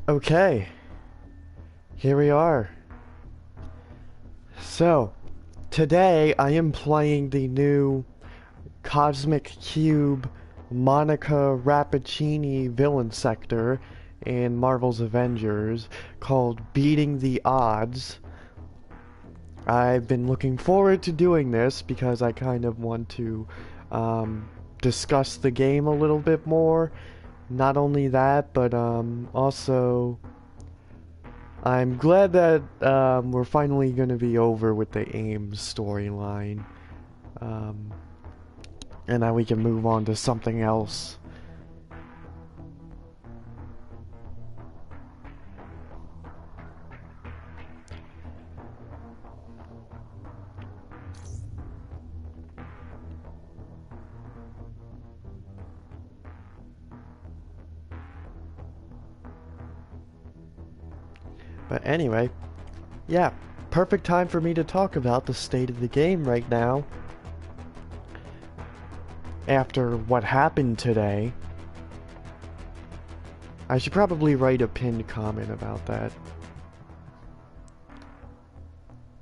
Okay, here we are. So, today I am playing the new Cosmic Cube Monica Rappaccini villain sector in Marvel's Avengers called Beating the Odds. I've been looking forward to doing this because I kind of want to discuss the game a little bit more. Not only that, but also I'm glad that we're finally going to be over with the AIM storyline. Um, and now we can move on to something else. But anyway, yeah, perfect time for me to talk about the state of the game right now. After what happened today, I should probably write a pinned comment about that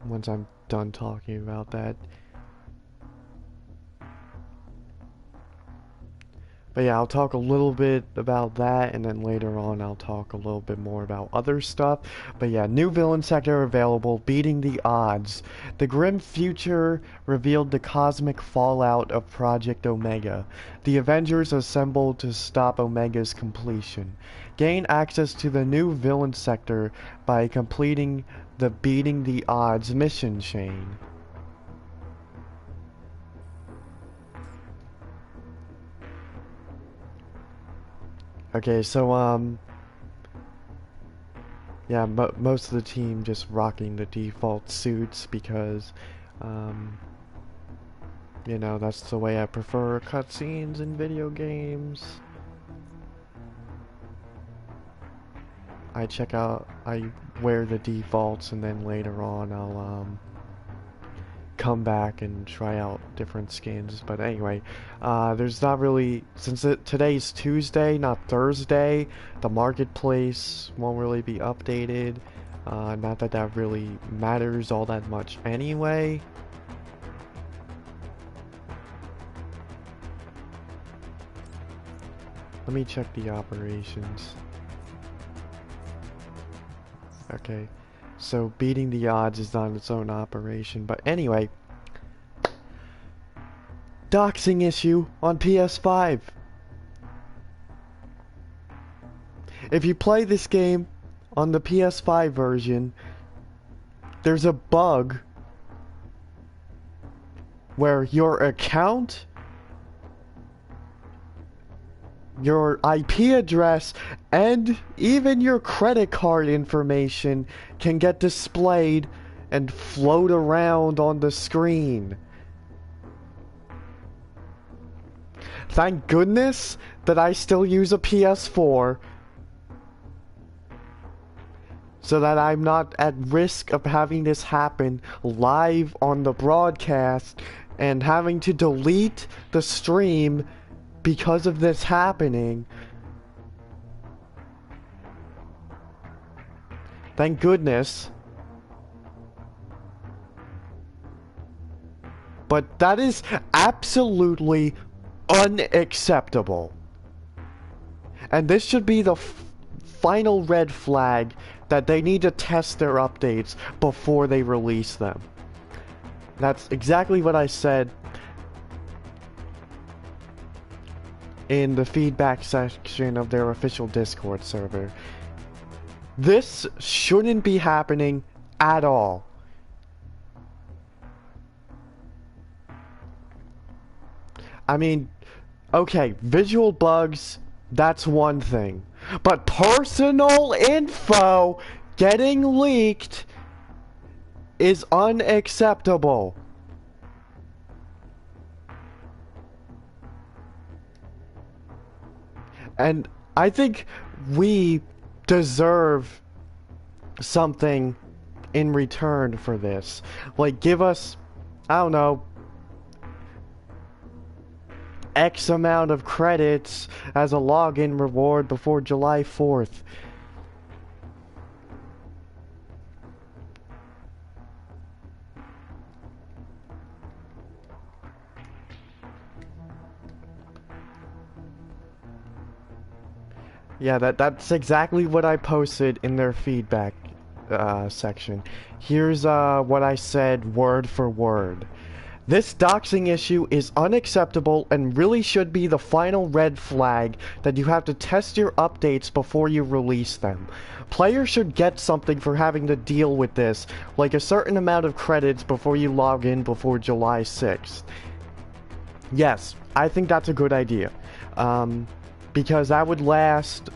once I'm done talking about that. But yeah, I'll talk a little bit about that, and then later on I'll talk a little bit more about other stuff. But yeah, new villain sector available, Beating the Odds. The grim future revealed the cosmic fallout of Project Omega. The Avengers assemble to stop Omega's completion. Gain access to the new villain sector by completing the Beating the Odds mission chain. Okay, so, yeah, most of the team just rocking the default suits because, you know, that's the way I prefer cutscenes in video games. I wear the defaults, and then later on I'll, come back and try out different skins. But anyway, there's not really, since today's Tuesday, not Thursday, the marketplace won't really be updated. Not that that really matters all that much anyway. Let me check the operations. Okay. So beating the odds is not its own operation, but anyway, doxing issue on PS5. If you play this game on the PS5 version, there's a bug where your account, your IP address, and even your credit card information can get displayed and float around on the screen. Thank goodness that I still use a PS4 so that I'm not at risk of having this happen live on the broadcast and having to delete the stream because of this happening. Thank goodness. But that is absolutely unacceptable. And this should be the final red flag that they need to test their updates before they release them. That's exactly what I said in the feedback section of their official Discord server. This shouldn't be happening at all. I mean, okay, visual bugs, that's one thing. But personal info getting leaked is unacceptable. And I think we deserve something in return for this. Like, give us, I don't know, X amount of credits as a login reward before July 4th. Yeah, that's exactly what I posted in their feedback section. Here's what I said word for word. This doxing issue is unacceptable and really should be the final red flag that you have to test your updates before you release them. Players should get something for having to deal with this, like a certain amount of credits before you log in before July 6th. Yes, I think that's a good idea. Because that would last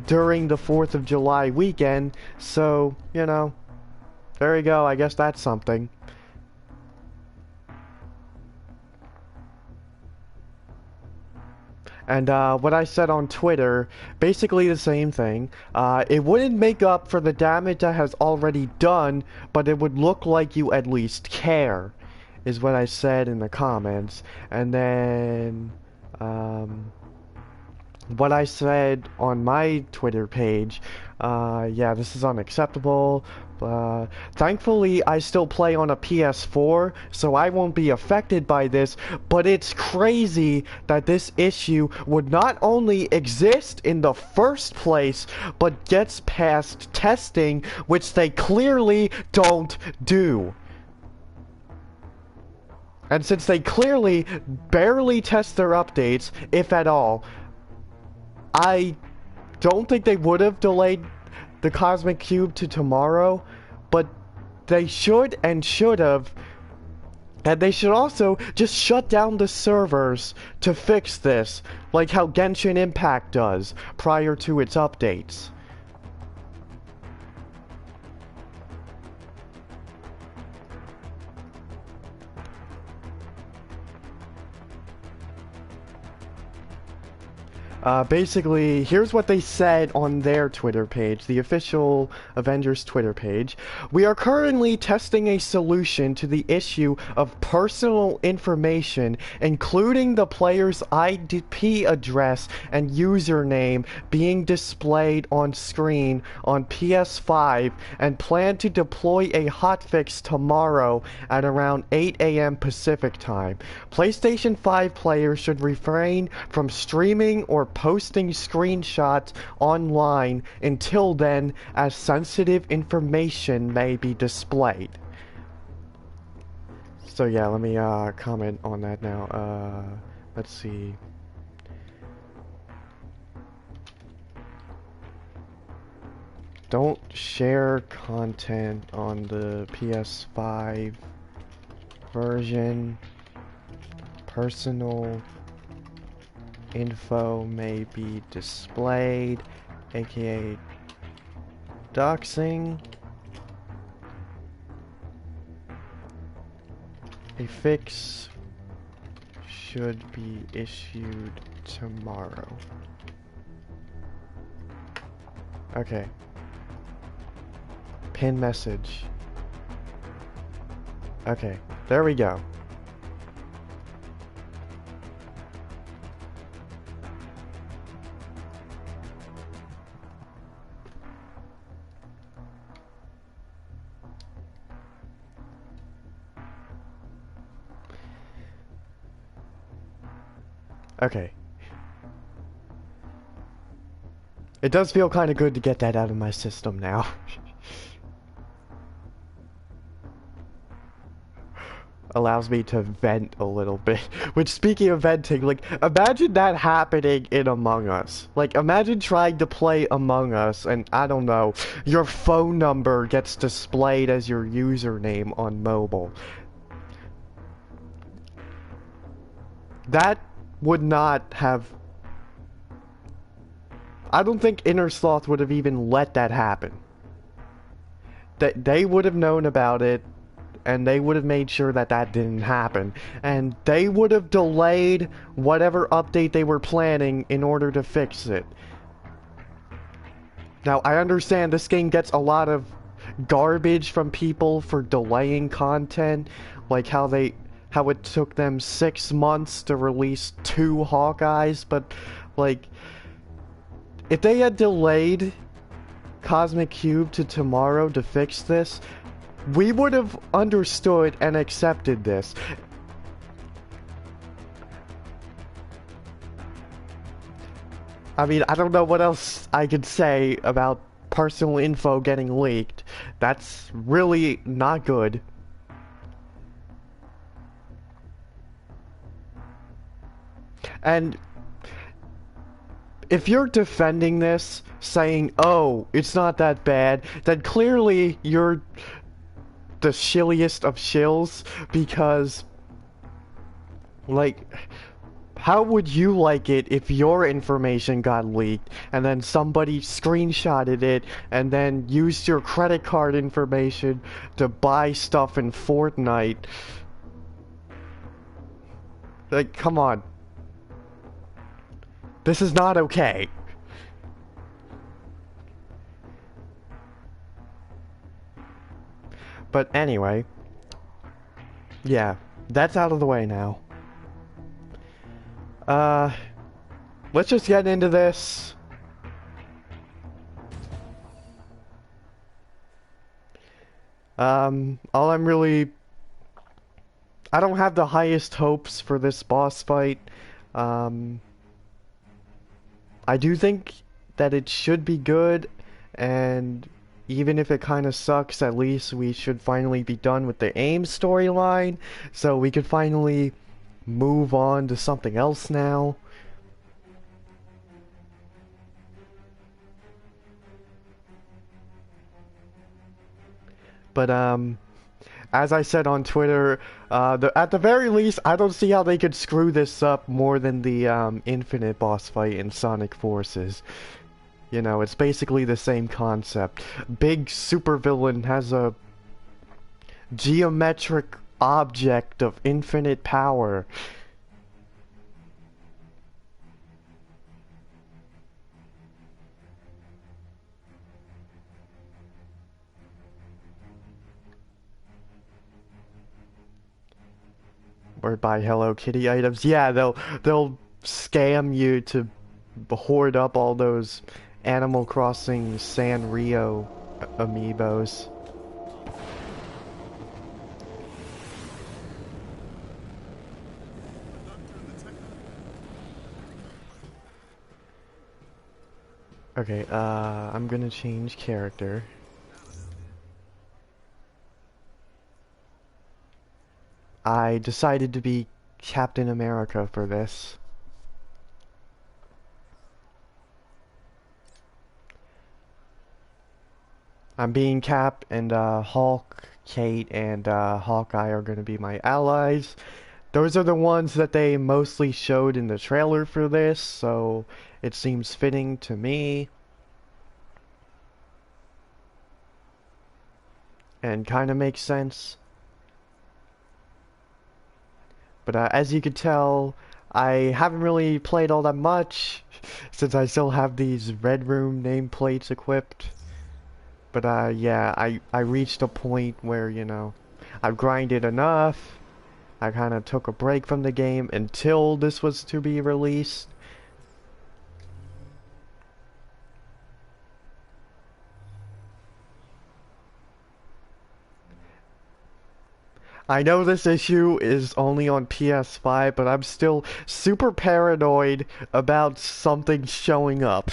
during the 4th of July weekend, so, you know, there you go, I guess that's something. And what I said on Twitter, basically the same thing. It wouldn't make up for the damage that has already done, but it would look like you at least care, is what I said in the comments. And then, what I said on my Twitter page, yeah, this is unacceptable. Thankfully, I still play on a PS4, so I won't be affected by this, but it's crazy that this issue would not only exist in the first place, but gets past testing, which they clearly don't do. And since they clearly barely test their updates, if at all, I don't think they would have delayed the Cosmic Cube to tomorrow, but they should and should have. And they should also just shut down the servers to fix this, like how Genshin Impact does prior to its updates. Basically, here's what they said on their Twitter page, the official Avengers Twitter page. We are currently testing a solution to the issue of personal information, including the player's IP address and username being displayed on screen on PS5, and plan to deploy a hotfix tomorrow at around 8 AM Pacific time. PlayStation 5 players should refrain from streaming or posting screenshots online until then, as sensitive information may be displayed. So yeah, let me comment on that now. Let's see. Don't share content on the PS5 version. Personal info may be displayed, aka doxing. A fix should be issued tomorrow. Okay. Pin message. Okay, there we go. Okay. It does feel kind of good to get that out of my system now. Allows me to vent a little bit. Which, speaking of venting, like, imagine that happening in Among Us. Like, imagine trying to play Among Us and, I don't know, your phone number gets displayed as your username on mobile. That would not have... I don't think Innersloth would have even let that happen. They would have known about it, and they would have made sure that that didn't happen. And they would have delayed whatever update they were planning in order to fix it. Now, I understand this game gets a lot of garbage from people for delaying content, like how it took them 6 months to release 2 Hawkeyes, but, like, if they had delayed Cosmic Cube to tomorrow to fix this, we would have understood and accepted this. I mean, I don't know what else I could say about personal info getting leaked. That's really not good. And if you're defending this, saying, oh, it's not that bad, then clearly you're the shilliest of shills, because, like, how would you like it if your information got leaked and then somebody screenshotted it and then used your credit card information to buy stuff in Fortnite? Like, come on. This is not okay. But anyway, yeah, that's out of the way now. Uh, let's just get into this. All I'm really... I don't have the highest hopes for this boss fight. I do think that it should be good, and even if it kind of sucks, at least we should finally be done with the AIM storyline, so we could finally move on to something else now. But, as I said on Twitter, at the very least, I don't see how they could screw this up more than the Infinite boss fight in Sonic Forces. You know, it's basically the same concept. Big supervillain has a geometric object of infinite power. Or buy Hello Kitty items. Yeah, they'll scam you to hoard up all those Animal Crossing Sanrio amiibos. Okay, I'm gonna change character. I decided to be Captain America for this. I'm being Cap, and Hulk, Kate, and Hawkeye are gonna be my allies. Those are the ones that they mostly showed in the trailer for this, so it seems fitting to me. And kind of makes sense. But as you could tell, I haven't really played all that much, since I still have these Red Room nameplates equipped. But yeah, I reached a point where, you know, I've grinded enough. I kind of took a break from the game until this was to be released. I know this issue is only on PS5, but I'm still super paranoid about something showing up.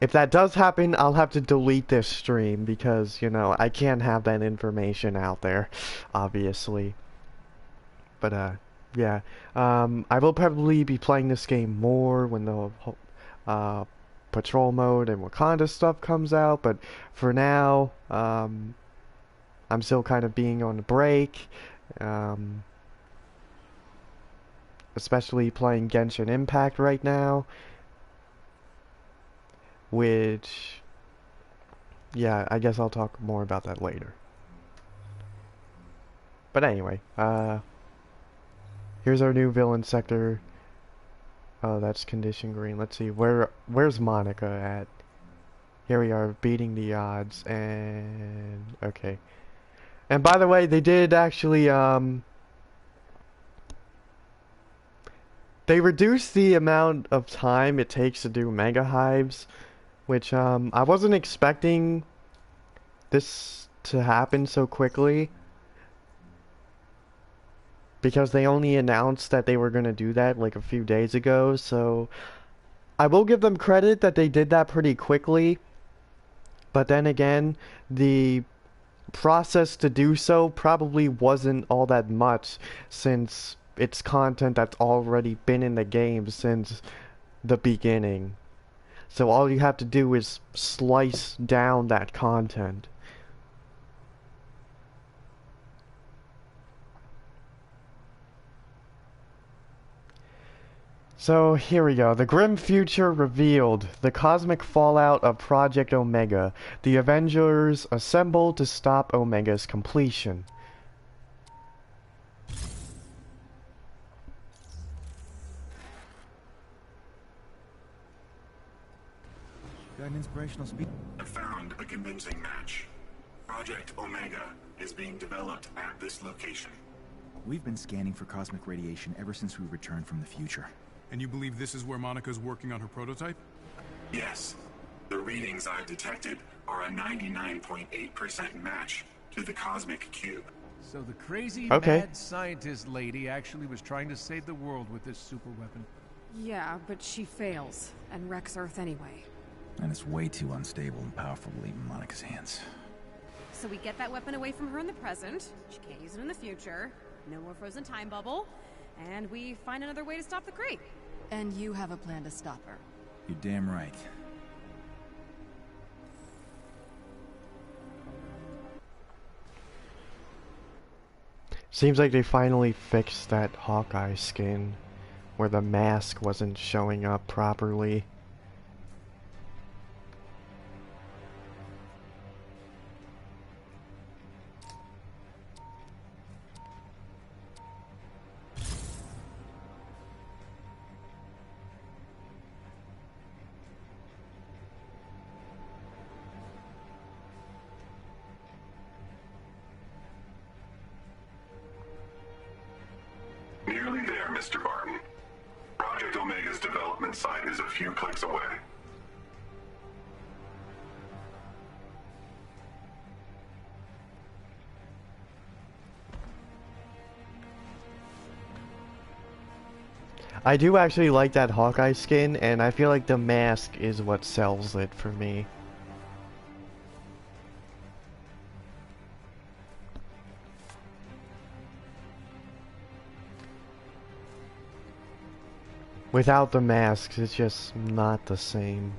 If that does happen, I'll have to delete this stream because, you know, I can't have that information out there, obviously. But, yeah. I will probably be playing this game more when the patrol mode and Wakanda stuff comes out, but for now, I'm still kind of being on a break, especially playing Genshin Impact right now, which, yeah, I guess I'll talk more about that later. But anyway, here's our new villain sector. Oh, that's condition green. Let's see, where's Monica at? Here we are, beating the odds, and okay. And by the way, they did actually, they reduced the amount of time it takes to do Mega Hives, which, I wasn't expecting this to happen so quickly because they only announced that they were going to do that like a few days ago, so I will give them credit that they did that pretty quickly, but then again, the process to do so probably wasn't all that much since it's content that's already been in the game since the beginning. So all you have to do is slice down that content. So here we go. The grim future revealed. The cosmic fallout of Project Omega. The Avengers assemble to stop Omega's completion. Got an inspirational speech. I found a convincing match. Project Omega is being developed at this location. We've been scanning for cosmic radiation ever since we returned from the future. And you believe this is where Monica's working on her prototype? Yes. The readings I've detected are a 99.8% match to the cosmic cube. So the crazy mad scientist lady actually was trying to save the world with this super weapon. Yeah, but she fails and wrecks Earth anyway. And it's way too unstable and powerful to leave in Monica's hands. So we get that weapon away from her in the present. She can't use it in the future. No more frozen time bubble. And we find another way to stop the crate. And you have a plan to stop her. You're damn right. Seems like they finally fixed that Hawkeye skin where the mask wasn't showing up properly. Nearly there, Mr. Barton. Project Omega's development site is a few clicks away. I do actually like that Hawkeye skin, and I feel like the mask is what sells it for me. Without the masks, it's just not the same.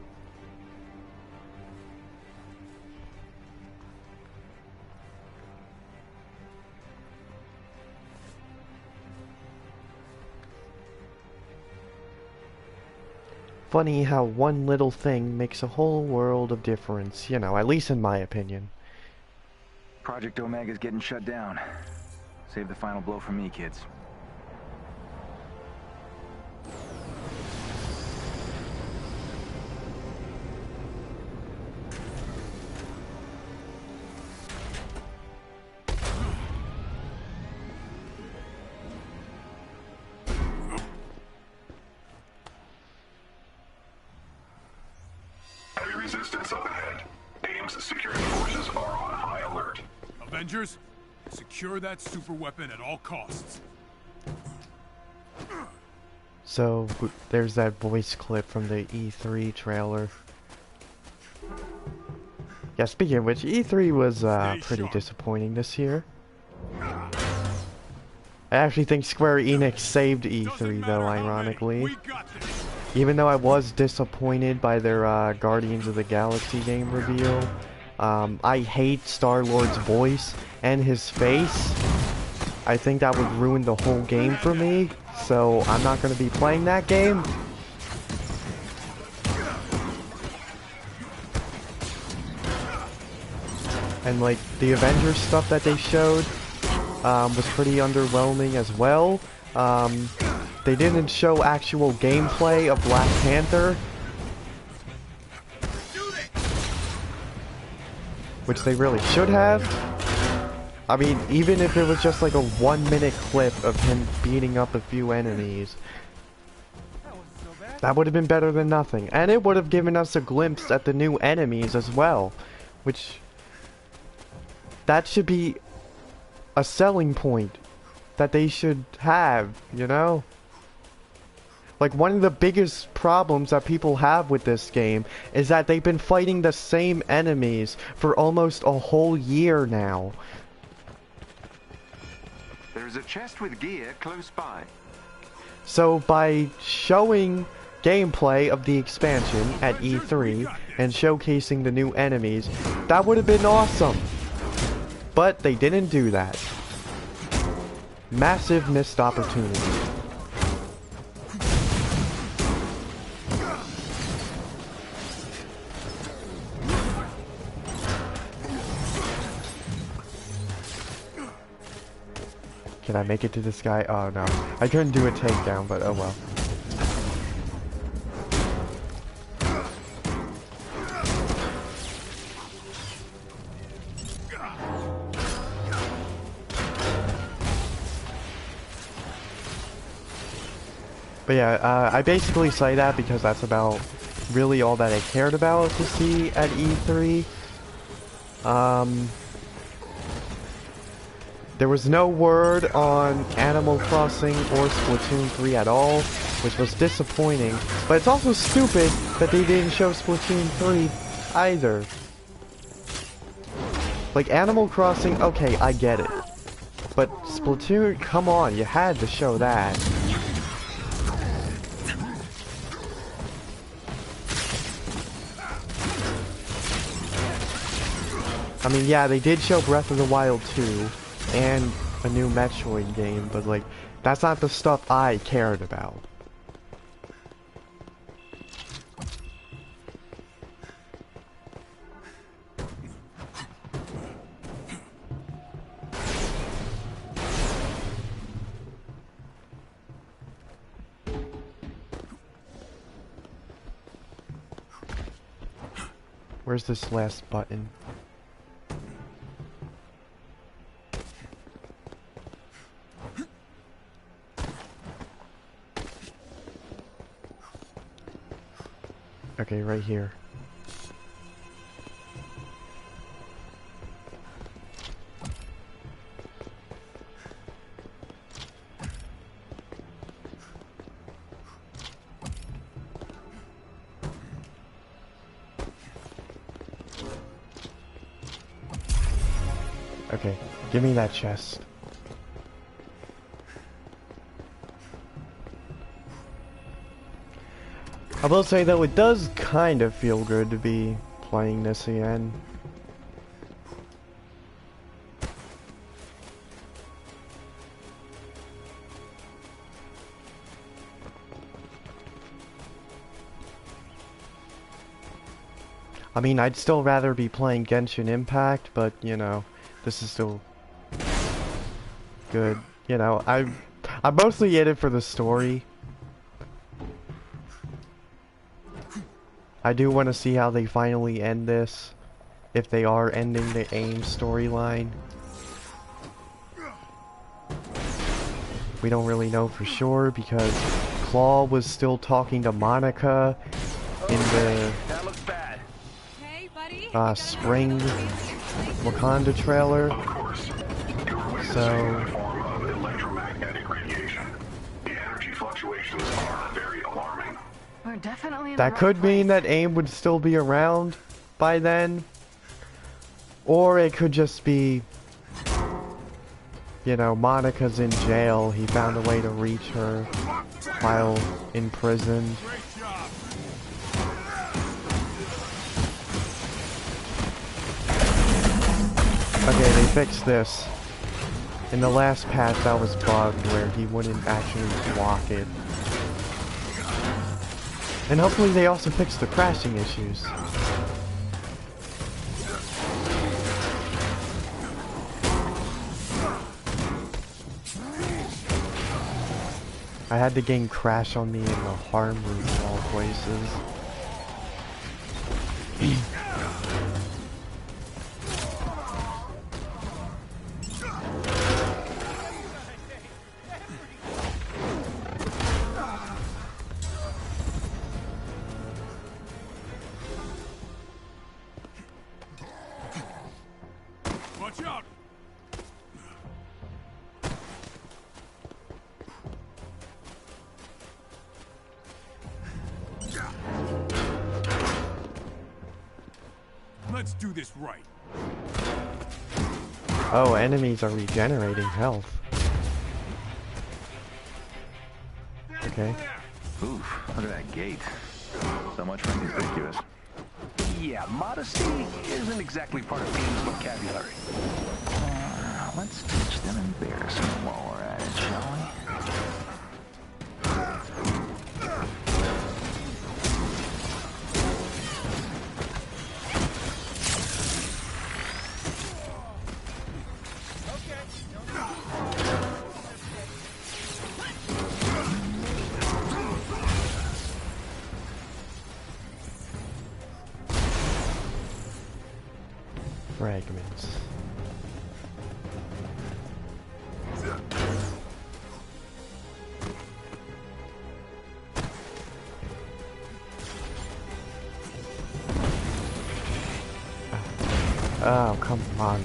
Funny how one little thing makes a whole world of difference, you know, at least in my opinion. Project Omega's getting shut down. Save the final blow for me, kids. Heavy resistance up ahead. AIM's security forces are on high alert. Avengers, secure that super weapon at all costs. So, there's that voice clip from the E3 trailer. Yeah, speaking of which, E3 was pretty disappointing this year. I actually think Square Enix saved E3 though, ironically. Even though I was disappointed by their Guardians of the Galaxy game reveal. I hate Star-Lord's voice and his face. I think that would ruin the whole game for me, so I'm not going to be playing that game. And like, the Avengers stuff that they showed was pretty underwhelming as well. They didn't show actual gameplay of Black Panther, which they really should have. I mean, even if it was just like a 1-minute clip of him beating up a few enemies, that would have been better than nothing. And it would have given us a glimpse at the new enemies as well, which that should be a selling point that they should have, you know? Like, one of the biggest problems that people have with this game is that they've been fighting the same enemies for almost a whole year now. There's a chest with gear close by. So by showing gameplay of the expansion at E3 and showcasing the new enemies, that would have been awesome. But they didn't do that. Massive missed opportunity. Can I make it to this guy? Oh no. I couldn't do a takedown, but oh well. But yeah, I basically say that because that's about really all that I cared about to see at E3. There was no word on Animal Crossing or Splatoon 3 at all, which was disappointing. But it's also stupid that they didn't show Splatoon 3 either. Like, Animal Crossing, okay, I get it. But Splatoon, come on, you had to show that. I mean, yeah, they did show Breath of the Wild 2 and a new Metroid game, but like, that's not the stuff I cared about. Where's this last button? Okay, right here. Okay, give me that chest. I will say though, it does kind of feel good to be playing this again. I mean, I'd still rather be playing Genshin Impact, but you know, this is still good. You know, I'm mostly in it for the story. I do want to see how they finally end this, if they are ending the AIM storyline. We don't really know for sure because Claw was still talking to Monica in the spring Wakanda trailer. Of course. So Form of electromagnetic radiation. The energy fluctuations are very alarming. We're definitely in that the could right mean place. that AIM would still be around by then. Or it could just be, you know, Monica's in jail. He found a way to reach her while in prison. Okay, they fixed this. In the last patch, that was bugged where he wouldn't actually block it. And hopefully they also fixed the crashing issues. I had the game crash on me in the harm room of all places. Watch out! Let's do this right. Oh, enemies are regenerating health. Okay. Oof, look at that gate. So much for conspicuous. Yeah, modesty isn't exactly part of Peter's vocabulary. Let's teach them embarrassment while we're at it, shall we? Fragments. Oh, come on.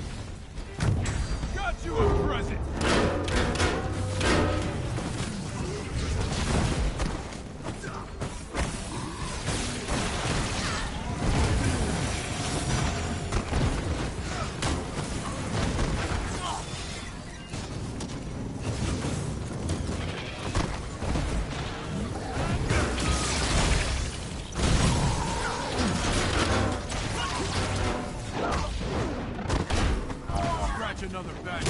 Got you a present. Another bag.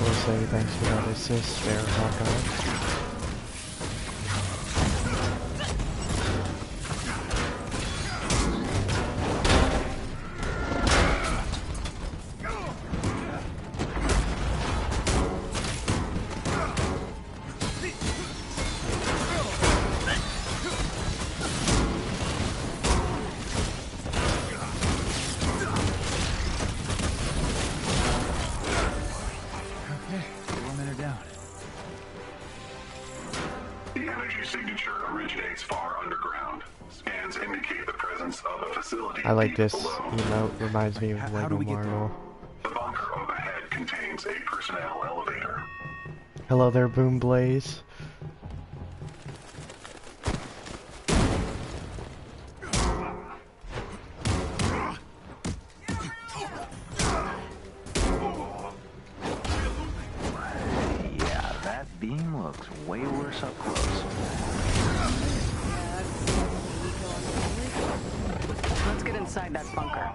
We'll say thanks for that assist there, Hawkeye. I like this emote, reminds me of Lego Marvel. The bunker overhead contains a personnel elevator. Hello there, Boom Blaze. Yeah, that beam looks way worse up close. Let's get inside that bunker.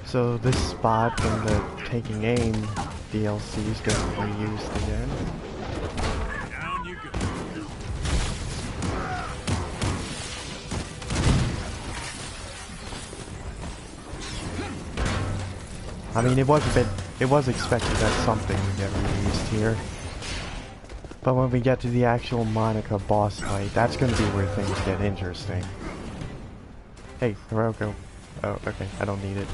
So this spot from the Taking Aim DLC is going to be used again. Down you go. I mean, it was expected that something would get reused here. But when we get to the actual Monica boss fight, that's going to be where things get interesting. Hey, Hiroko. Oh, okay, I don't need it.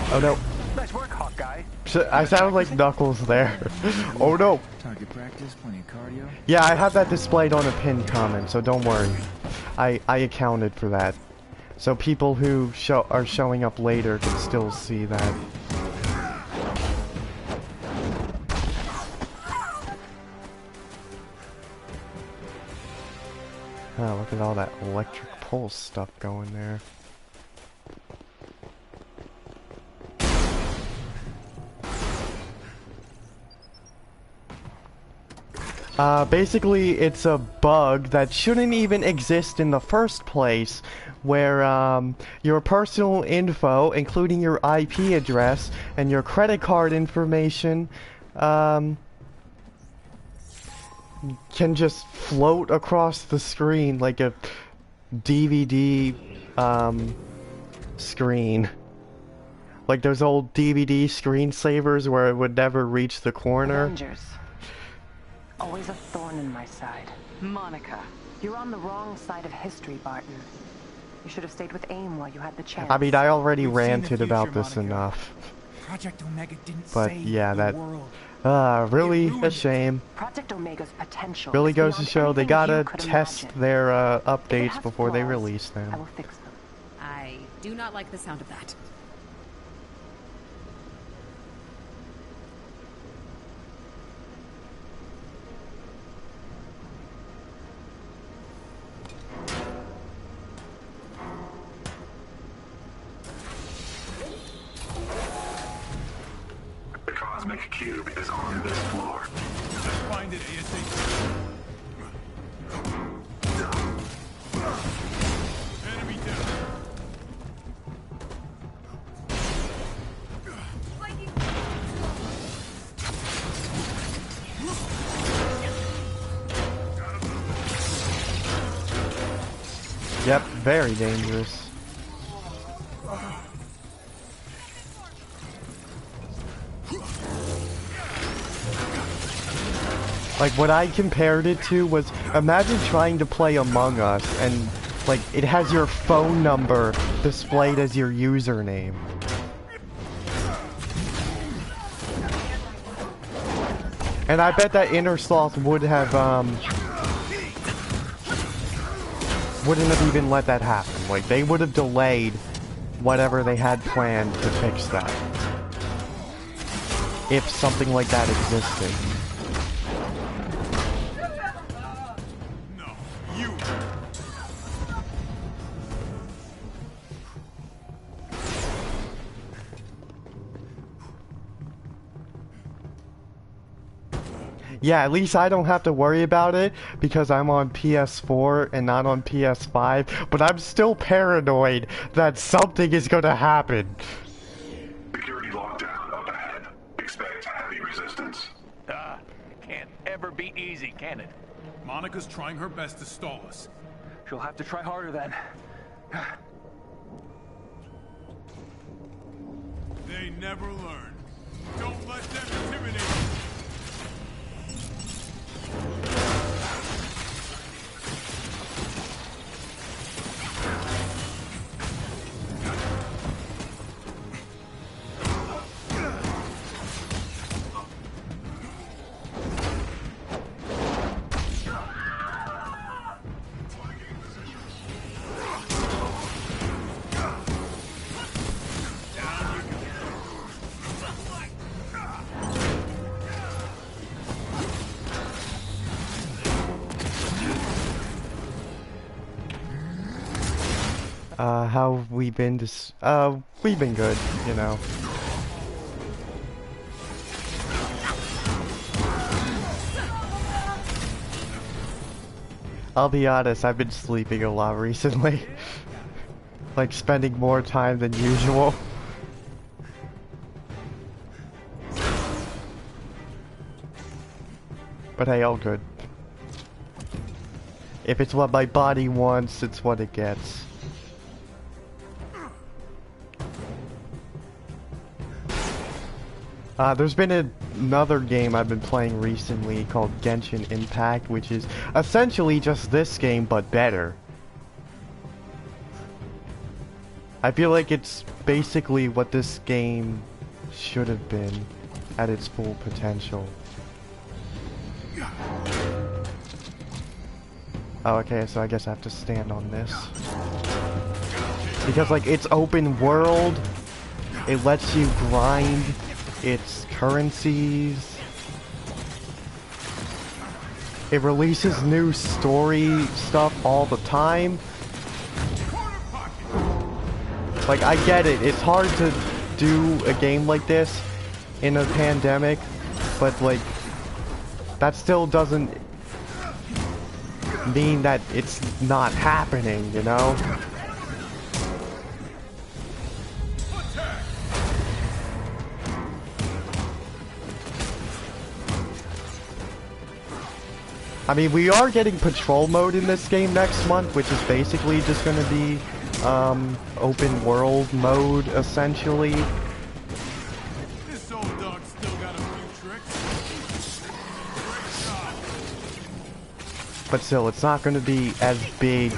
Oh no. Nice work, Hawkeye. I sounded like Knuckles there. Oh no. Target practice, plenty of cardio. Yeah, I have that displayed on a pinned comment, so don't worry. I accounted for that. So people who are showing up later can still see that. Oh, look at all that electric pulse stuff going there. Basically, it's a bug that shouldn't even exist in the first place, where your personal info, including your IP address and your credit card information, can just float across the screen like a DVD screen. Like those old DVD screensavers where it would never reach the corner. Avengers. Always a thorn in my side. Monica, you're on the wrong side of history, Barton. You should have stayed with AIM while you had the chance. I mean, I already We've seen the ranted about future, this Monica. enough. Project Omega didn't But save yeah, the that world. really It ruined a it. shame. Project Omega's potential Really is goes to beyond show they anything gotta you could test imagine. their If it updates has before they flaws, release them. I will fix them. I do not like the sound of that. The Cosmic Cube is on this floor. Let's find it ASAP. Enemy down. Yep, very dangerous. Like, what I compared it to was, imagine trying to play Among Us, and, like, it has your phone number displayed as your username. And I bet that Innersloth would have, wouldn't have even let that happen. Like, they would have delayed whatever they had planned to fix that. If something like that existed. No, you. Yeah, at least I don't have to worry about it because I'm on PS4 and not on PS5, but I'm still paranoid that something is gonna happen. Security lockdown up ahead. Expect heavy resistance. Can't ever be easy, can it? Monica's trying her best to stall us. She'll have to try harder then. They never learn. Don't let them intimidate you. How have we been we've been good, you know. I'll be honest, I've been sleeping a lot recently. Like, spending more time than usual. But hey, all good. If it's what my body wants, it's what it gets. There's been another game I've been playing recently called Genshin Impact, which is essentially just this game, but better. I feel like it's basically what this game should have been at its full potential. Oh, okay, so I guess I have to stand on this. Because, like, it's open world, it lets you grind its currencies. It releases new story stuff all the time. Like, I get it, it's hard to do a game like this in a pandemic, but, like, that still doesn't mean that it's not happening, you know? I mean, we are getting patrol mode in this game next month, which is basically just gonna be, open world mode, essentially. This old dog still got a few tricks. Great job. But still, it's not gonna be as big.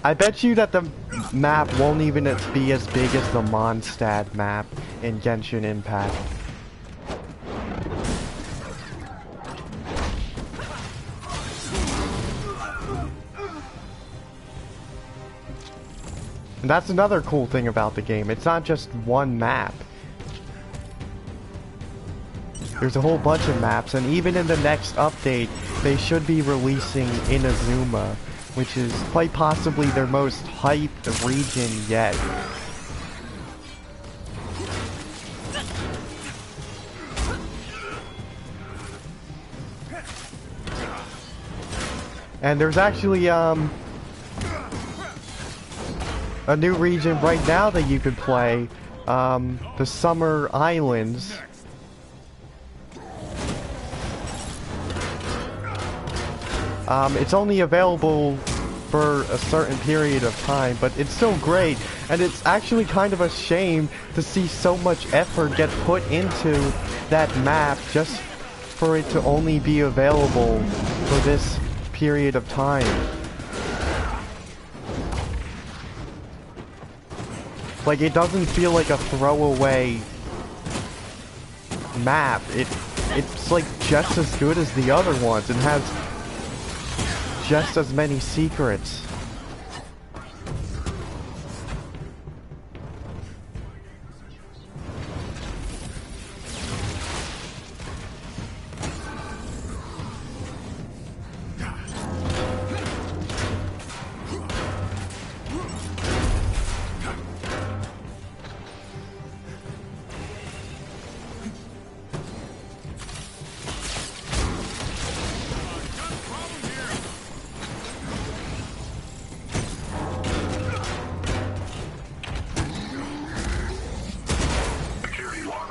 I bet you that the map won't even be as big as the Mondstadt map in Genshin Impact. And that's another cool thing about the game. It's not just one map. There's a whole bunch of maps, and even in the next update, they should be releasing Inazuma, which is quite possibly their most hyped region yet. And there's actually, a new region right now that you could play, the Summer Islands. It's only available for a certain period of time, but it's still great, and it's actually kind of a shame to see so much effort get put into that map just for it to only be available for this period of time. Like, it doesn't feel like a throwaway map. It's like just as good as the other ones and has just as many secrets.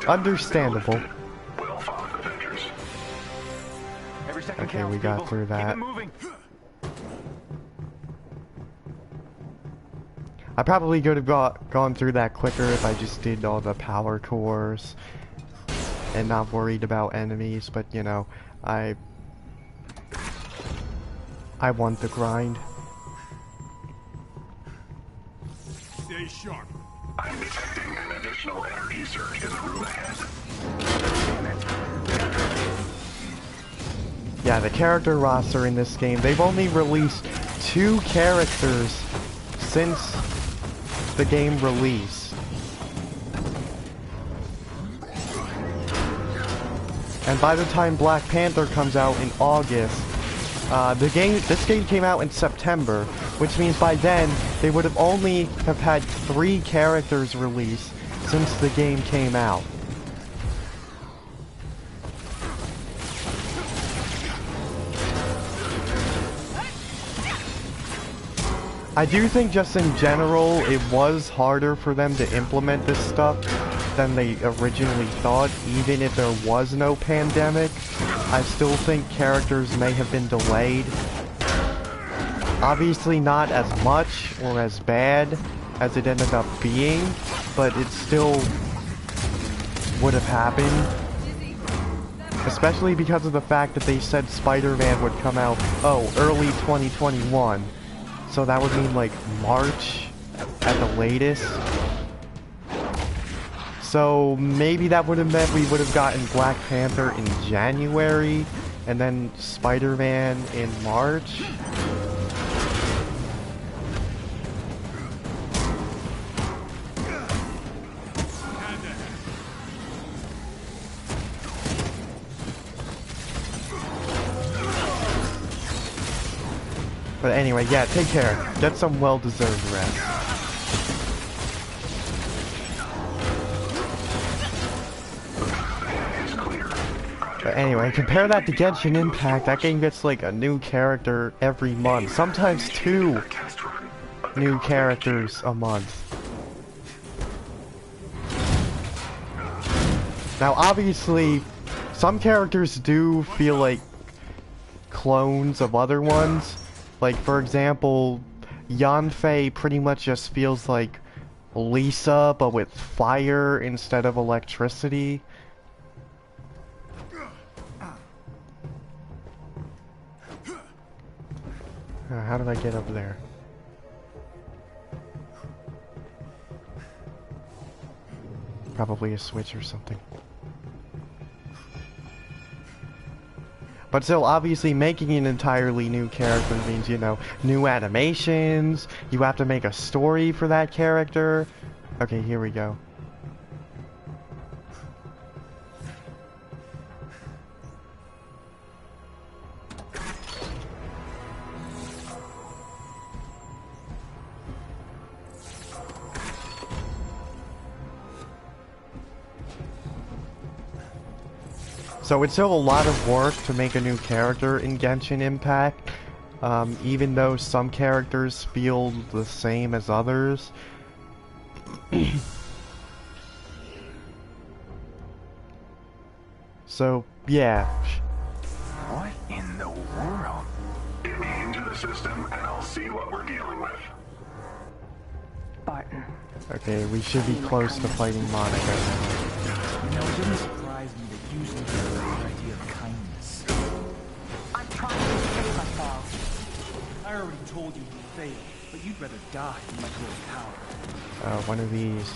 Understandable. Well fought, Avengers. Every second Okay, counts, we got people. through that. Keep it moving. I probably could have gone through that quicker if I just did all the power cores and not worried about enemies, but you know, I want the grind. Stay sharp. I'm detecting an additional energy surge in the room ahead. Yeah, the character roster in this game, they've only released 2 characters since the game release. And by the time Black Panther comes out in August, this game came out in September, which means by then they would have only had 3 characters released since the game came out. I do think just in general it was harder for them to implement this stuff than they originally thought, even if there was no pandemic. I still think characters may have been delayed. Obviously not as much or as bad as it ended up being, but it still would have happened. Especially because of the fact that they said Spider-Man would come out, early 2021. So that would mean like March at the latest. So maybe that would have meant we would have gotten Black Panther in January and then Spider-Man in March. But anyway, yeah, take care. Get some well-deserved rest. But anyway, compare that to Genshin Impact. That game gets like a new character every month. Sometimes 2 new characters a month. Now obviously, some characters do feel like clones of other ones. Like for example, Yanfei pretty much just feels like Lisa, but with fire instead of electricity. How did I get up there? Probably a switch or something. But still, obviously making an entirely new character means, you know, new animations, you have to make a story for that character. Okay, here we go. So it's still a lot of work to make a new character in Genshin Impact, even though some characters feel the same as others. So, yeah. What in the world? Get me into the system and I'll see what we're dealing with. Barton. Okay, we should be close to fighting Monica now. You know, it doesn't surprise me that usually there's an idea of kindness. I'm trying to save us all. I already told you you failed, but you'd rather die than let go of power. One of these.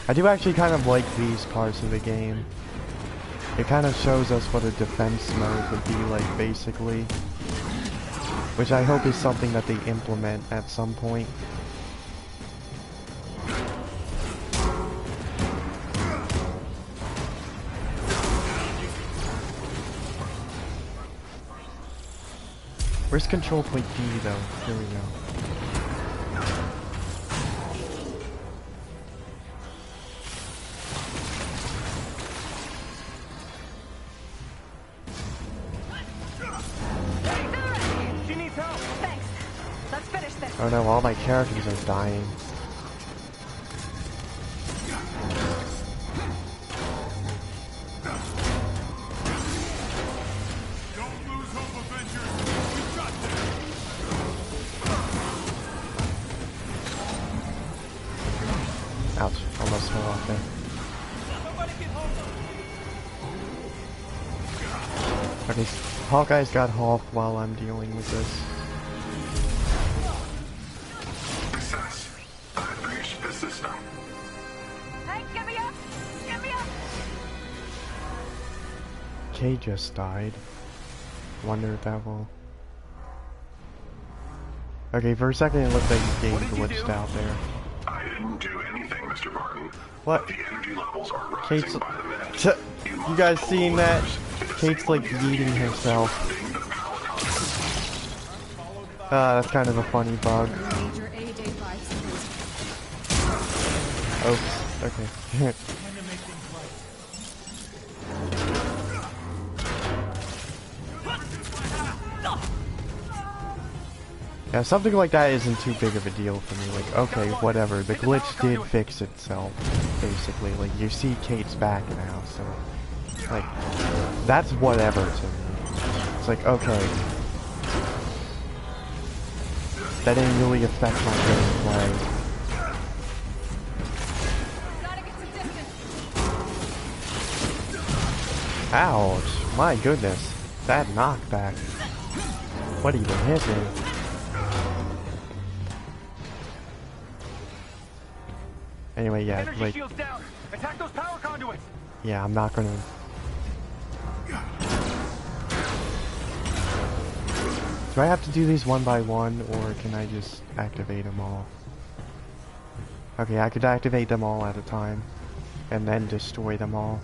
I do actually kind of like these parts of the game. It kind of shows us what a defense mode would be like, basically. Which I hope is something that they implement at some point. Where's control point D though? Here we go. Oh no, all my characters are dying. Don't lose hope, Avengers! We got this! Ouch, almost fell off there. Okay, Hawkeye's got Hulk while I'm dealing with this. Kay just died. Wonder if that will... Okay, for a second it looked like the game glitched out there. I didn't do anything, Mr. Barton. What? The energy levels are rising Kate's... by the minute. You guys seen that? Kate's like yeeting herself. That's kind of a funny bug. Oops, okay. Yeah, something like that isn't too big of a deal for me. Like, okay, whatever. The glitch did fix itself, basically. Like, you see Kate's back now, so... Like, that's whatever to me. It's like, okay. That didn't really affect my gameplay. Ouch. My goodness. That knockback. What even hit me? Anyway, yeah, Energy like... shield's down. Attack those power conduits. Yeah, I'm not gonna... Do I have to do these one by one, or can I just activate them all? Okay, I could activate them all at a time, and then destroy them all.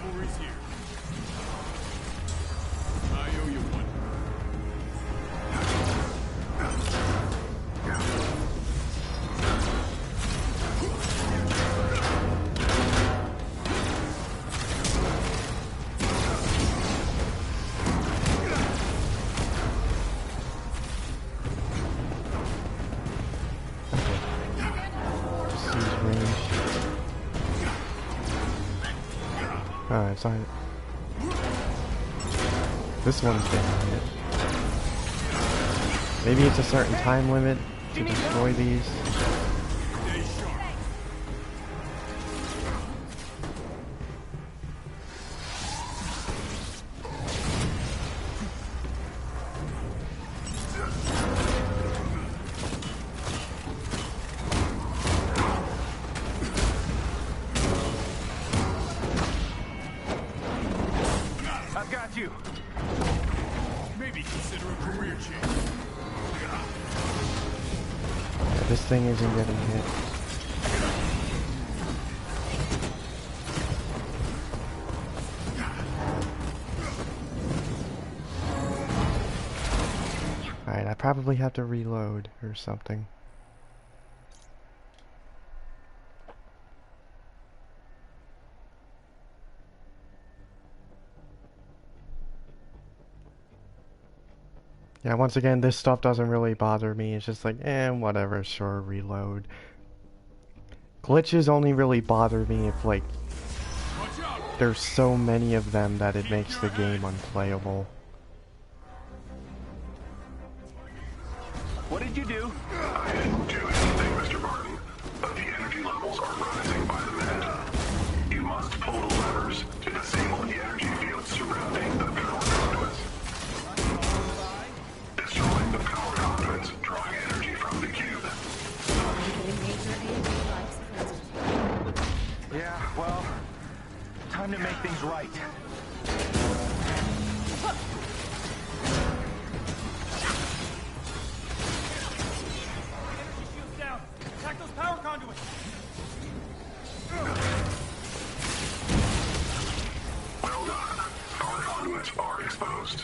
Cavalry's here. I owe you one. Alright, sorry. This one's getting hit. Maybe it's a certain time limit to destroy these. You. Maybe consider a career change. Yeah, this thing isn't getting hit. Alright, I probably have to reload or something. Yeah, once again, this stuff doesn't really bother me. It's just like, whatever, sure, reload. Glitches only really bother me if, like, there's so many of them that it makes the game unplayable. What did you do? I didn't do anything, Mr. Barton, but the energy levels are rising by the minute. You must pull the levers to disable the energy field surrounding the power conduits. Destroying the power conduits, drawing energy from the cube. Yeah, well, time to make things right. Down! Attack those power conduits! Well done. Power conduits are exposed.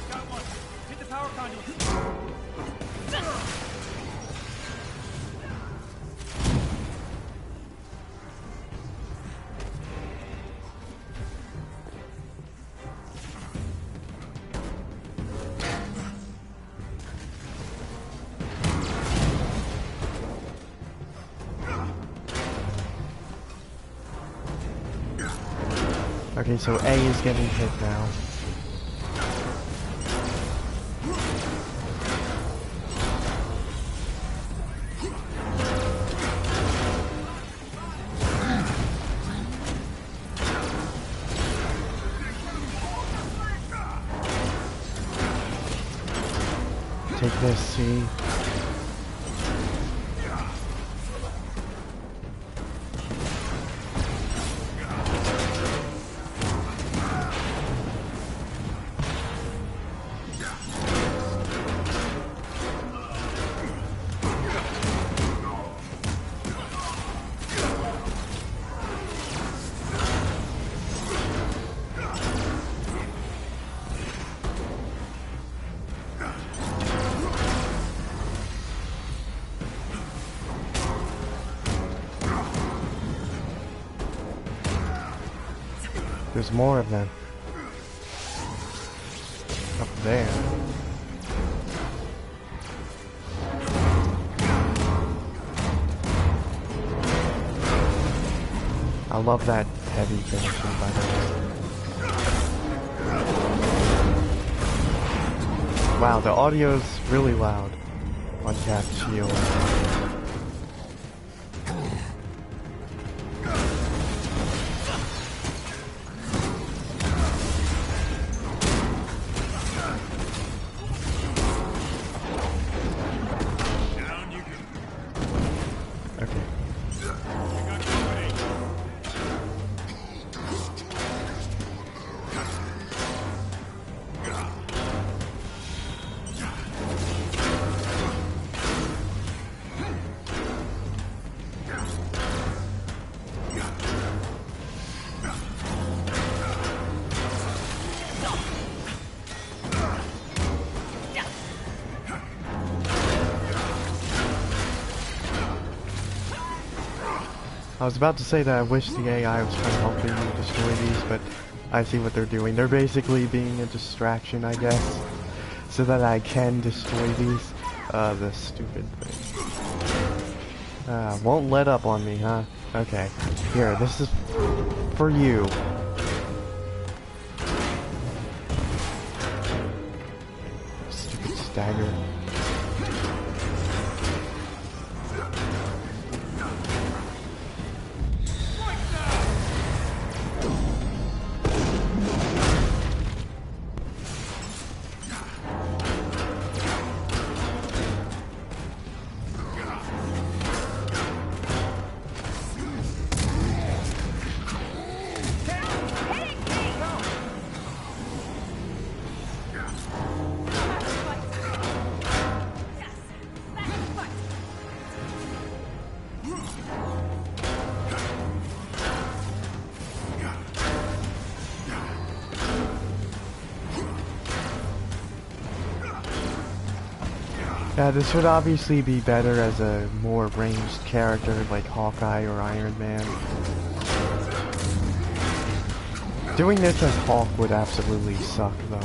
Got one! Hit the power conduits! Okay, so A is getting hit now. Take this, C. There's more of them. Up there. I love that heavy finishing, by the way. Wow, the audio's really loud on Cap's Shield. I was about to say that I wish the AI was trying to help me destroy these, but I see what they're doing. They're basically being a distraction, I guess, so that I can destroy these. The stupid thing. Won't let up on me, huh? Okay. Here, this is for you. Stupid stagger. Yeah, this would obviously be better as a more ranged character like Hawkeye or Iron Man. Doing this as Hulk would absolutely suck though.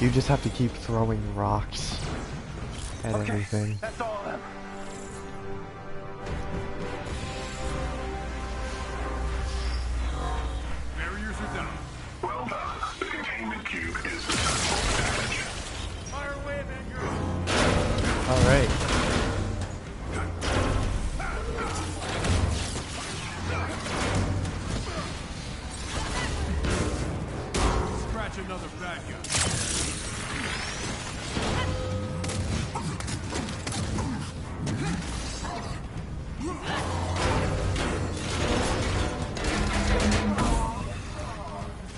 You just have to keep throwing rocks at everything. That's all of them. Barriers are down. Well done. The containment cube is successful damage. Fire away, Avengers. Alright. Scratch another bad guy.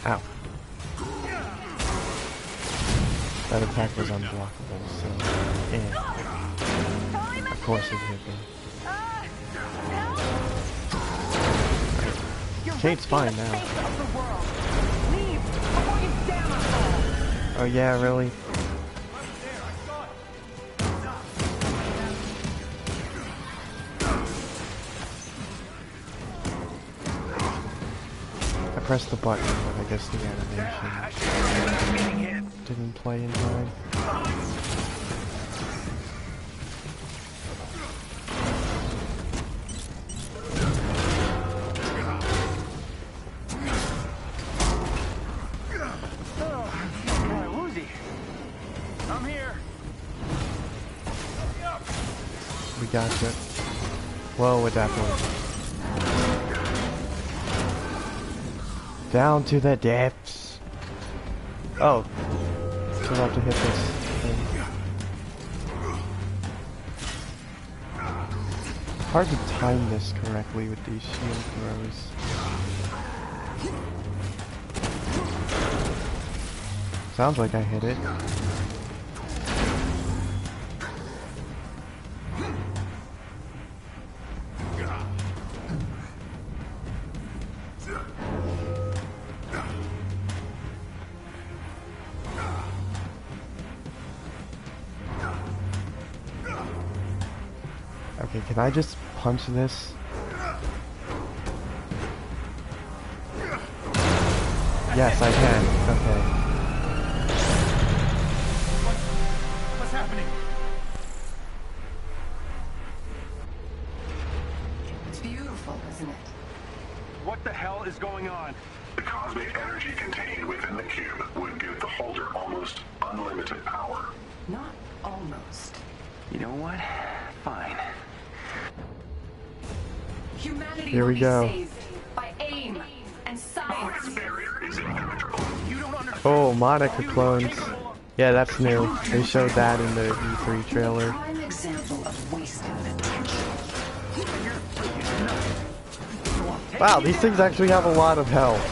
Ow. That attack was unblockable, so... yeah. Of course it hit me. Kate's fine now. Oh yeah, really? I pressed the button, but I guess the animation didn't play in time. I'm here. We gotcha. Whoa, with that one. Down to the depths. Oh. So I'll have to hit this thing. Hard to time this correctly with these shield throws. Sounds like I hit it. Okay, can I just punch this? Yes, I can. Okay. What's happening? It's beautiful, isn't it? What the hell is going on? The cosmic energy contained within the cube would give the holder almost unlimited power. Not almost. You know what? Fine. Humanity Here will we be go. saved by aim and science. This barrier is impenetrable. You don't understand. Oh, Monica clones. Yeah, that's new. They showed that in the E3 trailer. Prime example of wasted potential. Wow, these things actually have a lot of health.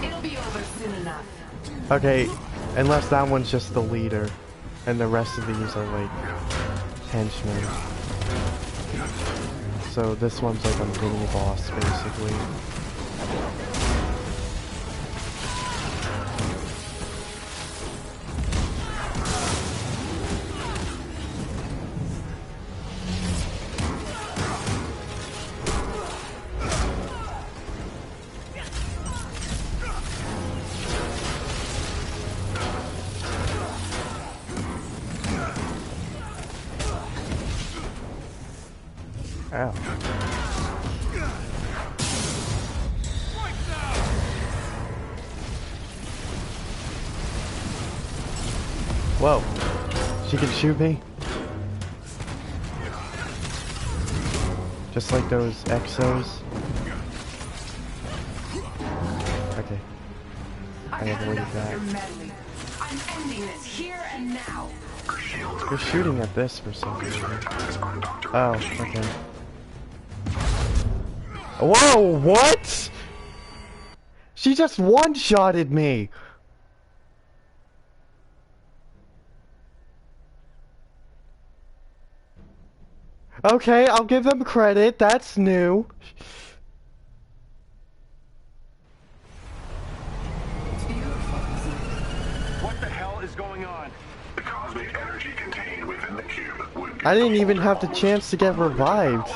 It'll be over soon enough. Okay, unless that one's just the leader, and the rest of these are like henchmen. So this one's like a mini boss, basically. Ow. Whoa. She can shoot me? Just like those exos? Okay. I avoided that. I'm ending this here and now. You're shooting at this for some reason. Oh, okay. Whoa, what? She just one-shotted me! Okay, I'll give them credit, that's new. What the hell is going on? The cosmic energy contained within the cube would I didn't even have the chance to get revived.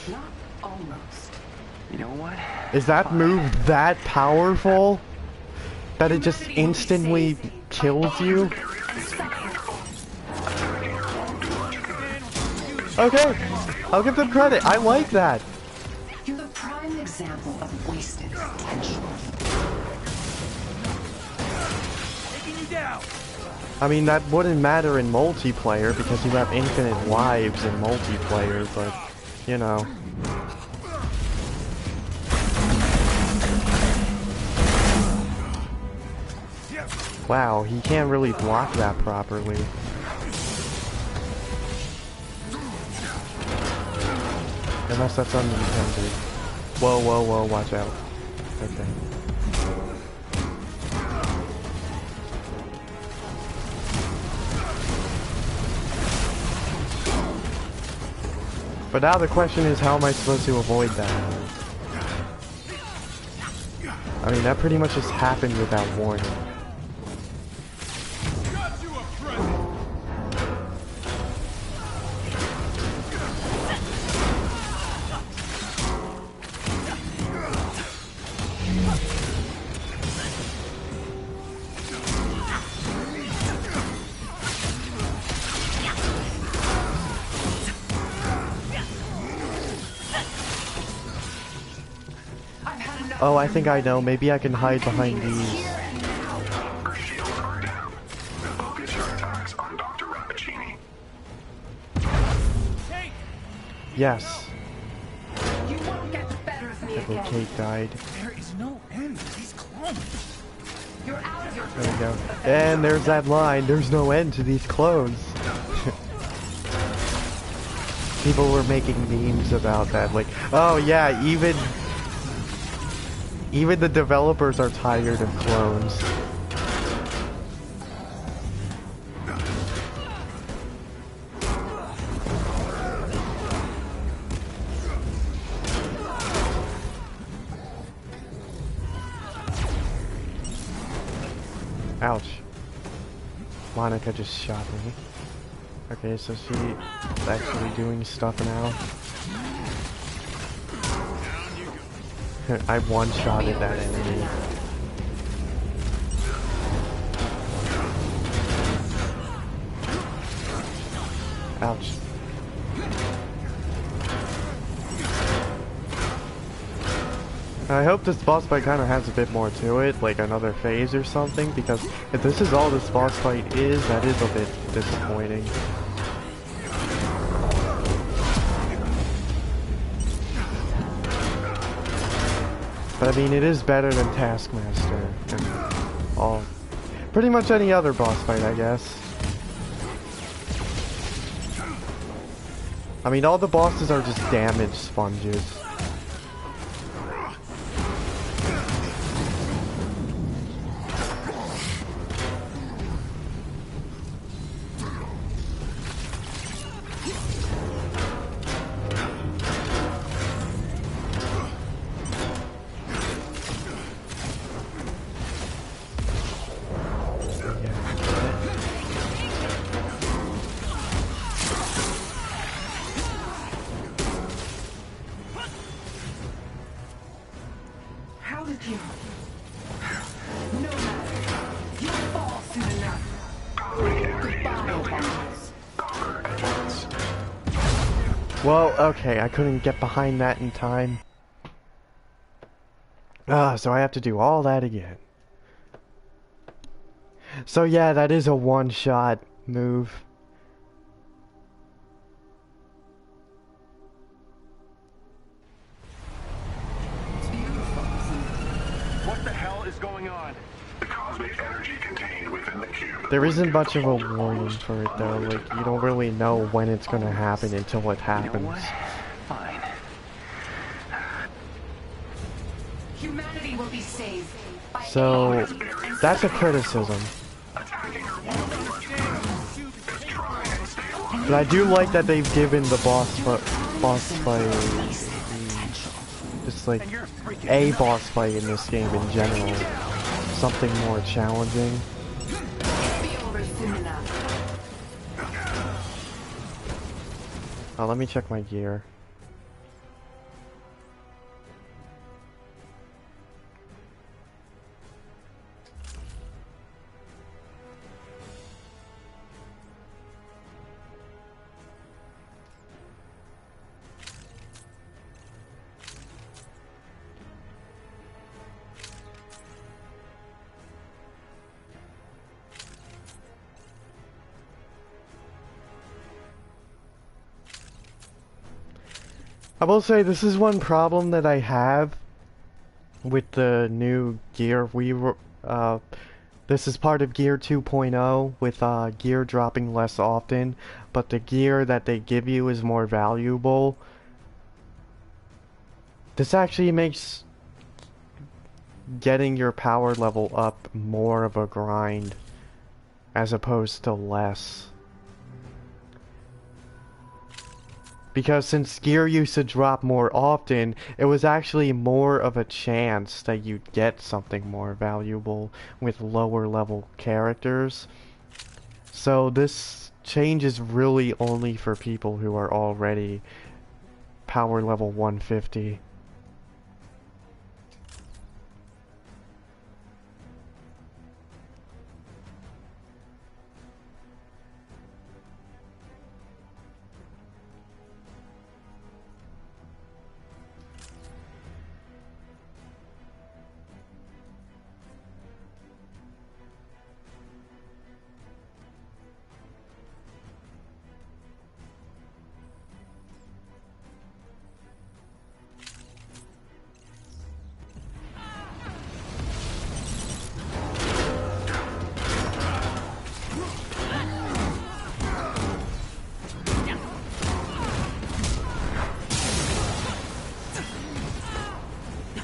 Not almost. You know what? Is that move that powerful? That it just instantly kills you? Okay, I'll give them credit. I like that. You're the prime example of wasted potential. Taking you down. I mean, that wouldn't matter in multiplayer because you have infinite lives in multiplayer, but, you know. Wow, he can't really block that properly. Unless that's unintended. Whoa, whoa, whoa, watch out. Okay. But now the question is, how am I supposed to avoid that? I mean, that pretty much just happened without warning. Got you a present. Oh, I think I know. Maybe I can hide behind these. Our shields are down. Focus your attacks on Dr. Rappaccini. Kate! Yes. You won't get the better of me Double again. Kate died. There is no end to these clones. You're out of your There we go. And there's that line. There's no end to these clones. People were making memes about that. Like, oh yeah, even the developers are tired of clones. Ouch. Monica just shot me. Okay, so she's actually doing stuff now. I one-shotted that enemy. Ouch. I hope this boss fight kind of has a bit more to it, like another phase or something, because if this is all this boss fight is, that is a bit disappointing. But I mean, it is better than Taskmaster and all, pretty much any other boss fight, I guess. I mean, all the bosses are just damage sponges. Well, okay, I couldn't get behind that in time. So I have to do all that again. So yeah, that is a one-shot move. What the hell is going on? The cosmic energy contained within the cube. There isn't much of a warning for it though, like you don't really know when it's gonna happen until it You know happens. what? Fine. Humanity will be saved. So, that's a criticism. But I do like that they've given the boss fight, just like a boss fight in this game in general, something more challenging. Let me check my gear. I will say this is one problem that I have with the new gear. This is part of Gear 2.0 with gear dropping less often, but the gear that they give you is more valuable. This actually makes getting your power level up more of a grind as opposed to less. Because since gear used to drop more often, it was actually more of a chance that you'd get something more valuable with lower level characters. So this change is really only for people who are already power level 150.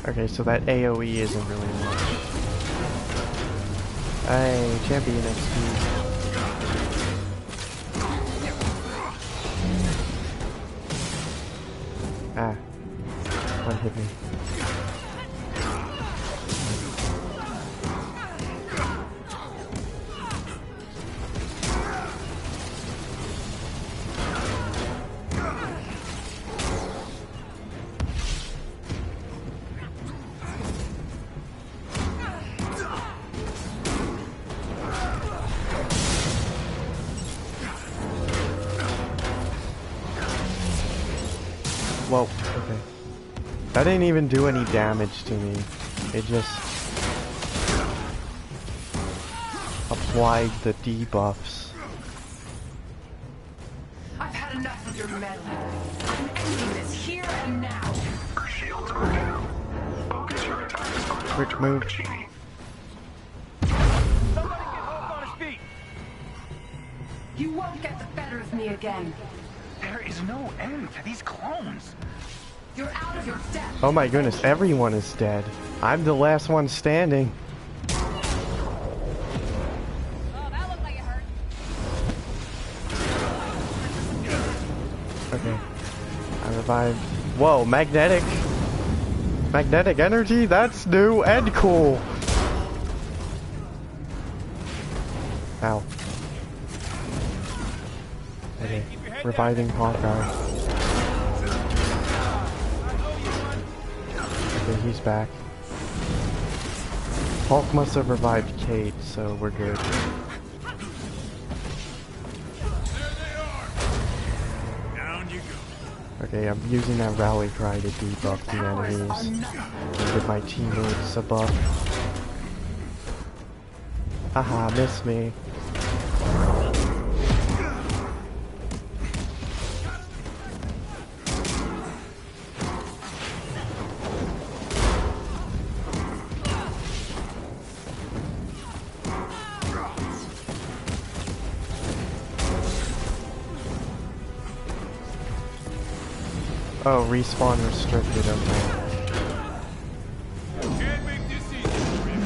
Okay, so that AoE isn't really much. Hey, champion XP. Ah, one hit me. Whoa, okay. That didn't even do any damage to me. It just applied the debuffs. I've had enough of your meddling. I'm ending this here and now. Our shields are down. Focus your attacks on Quick move. Somebody get Hulk on his feet! You won't get the better of me again. There is no end to these clones. You're out of your depth. Oh my goodness, everyone is dead. I'm the last one standing. Oh, that looked like it hurt. Okay. I revived. Whoa, magnetic. Magnetic energy? That's new and cool. Ow. Okay. Reviving Hawkeye. Okay, he's back. Hulk must have revived Kate, so we're good. There they are. Down you go. Okay, I'm using that rally cry to debuff the enemies. Give my teammates a buff. Haha, miss me. Oh, respawn restricted, okay. Can't make this easy for you.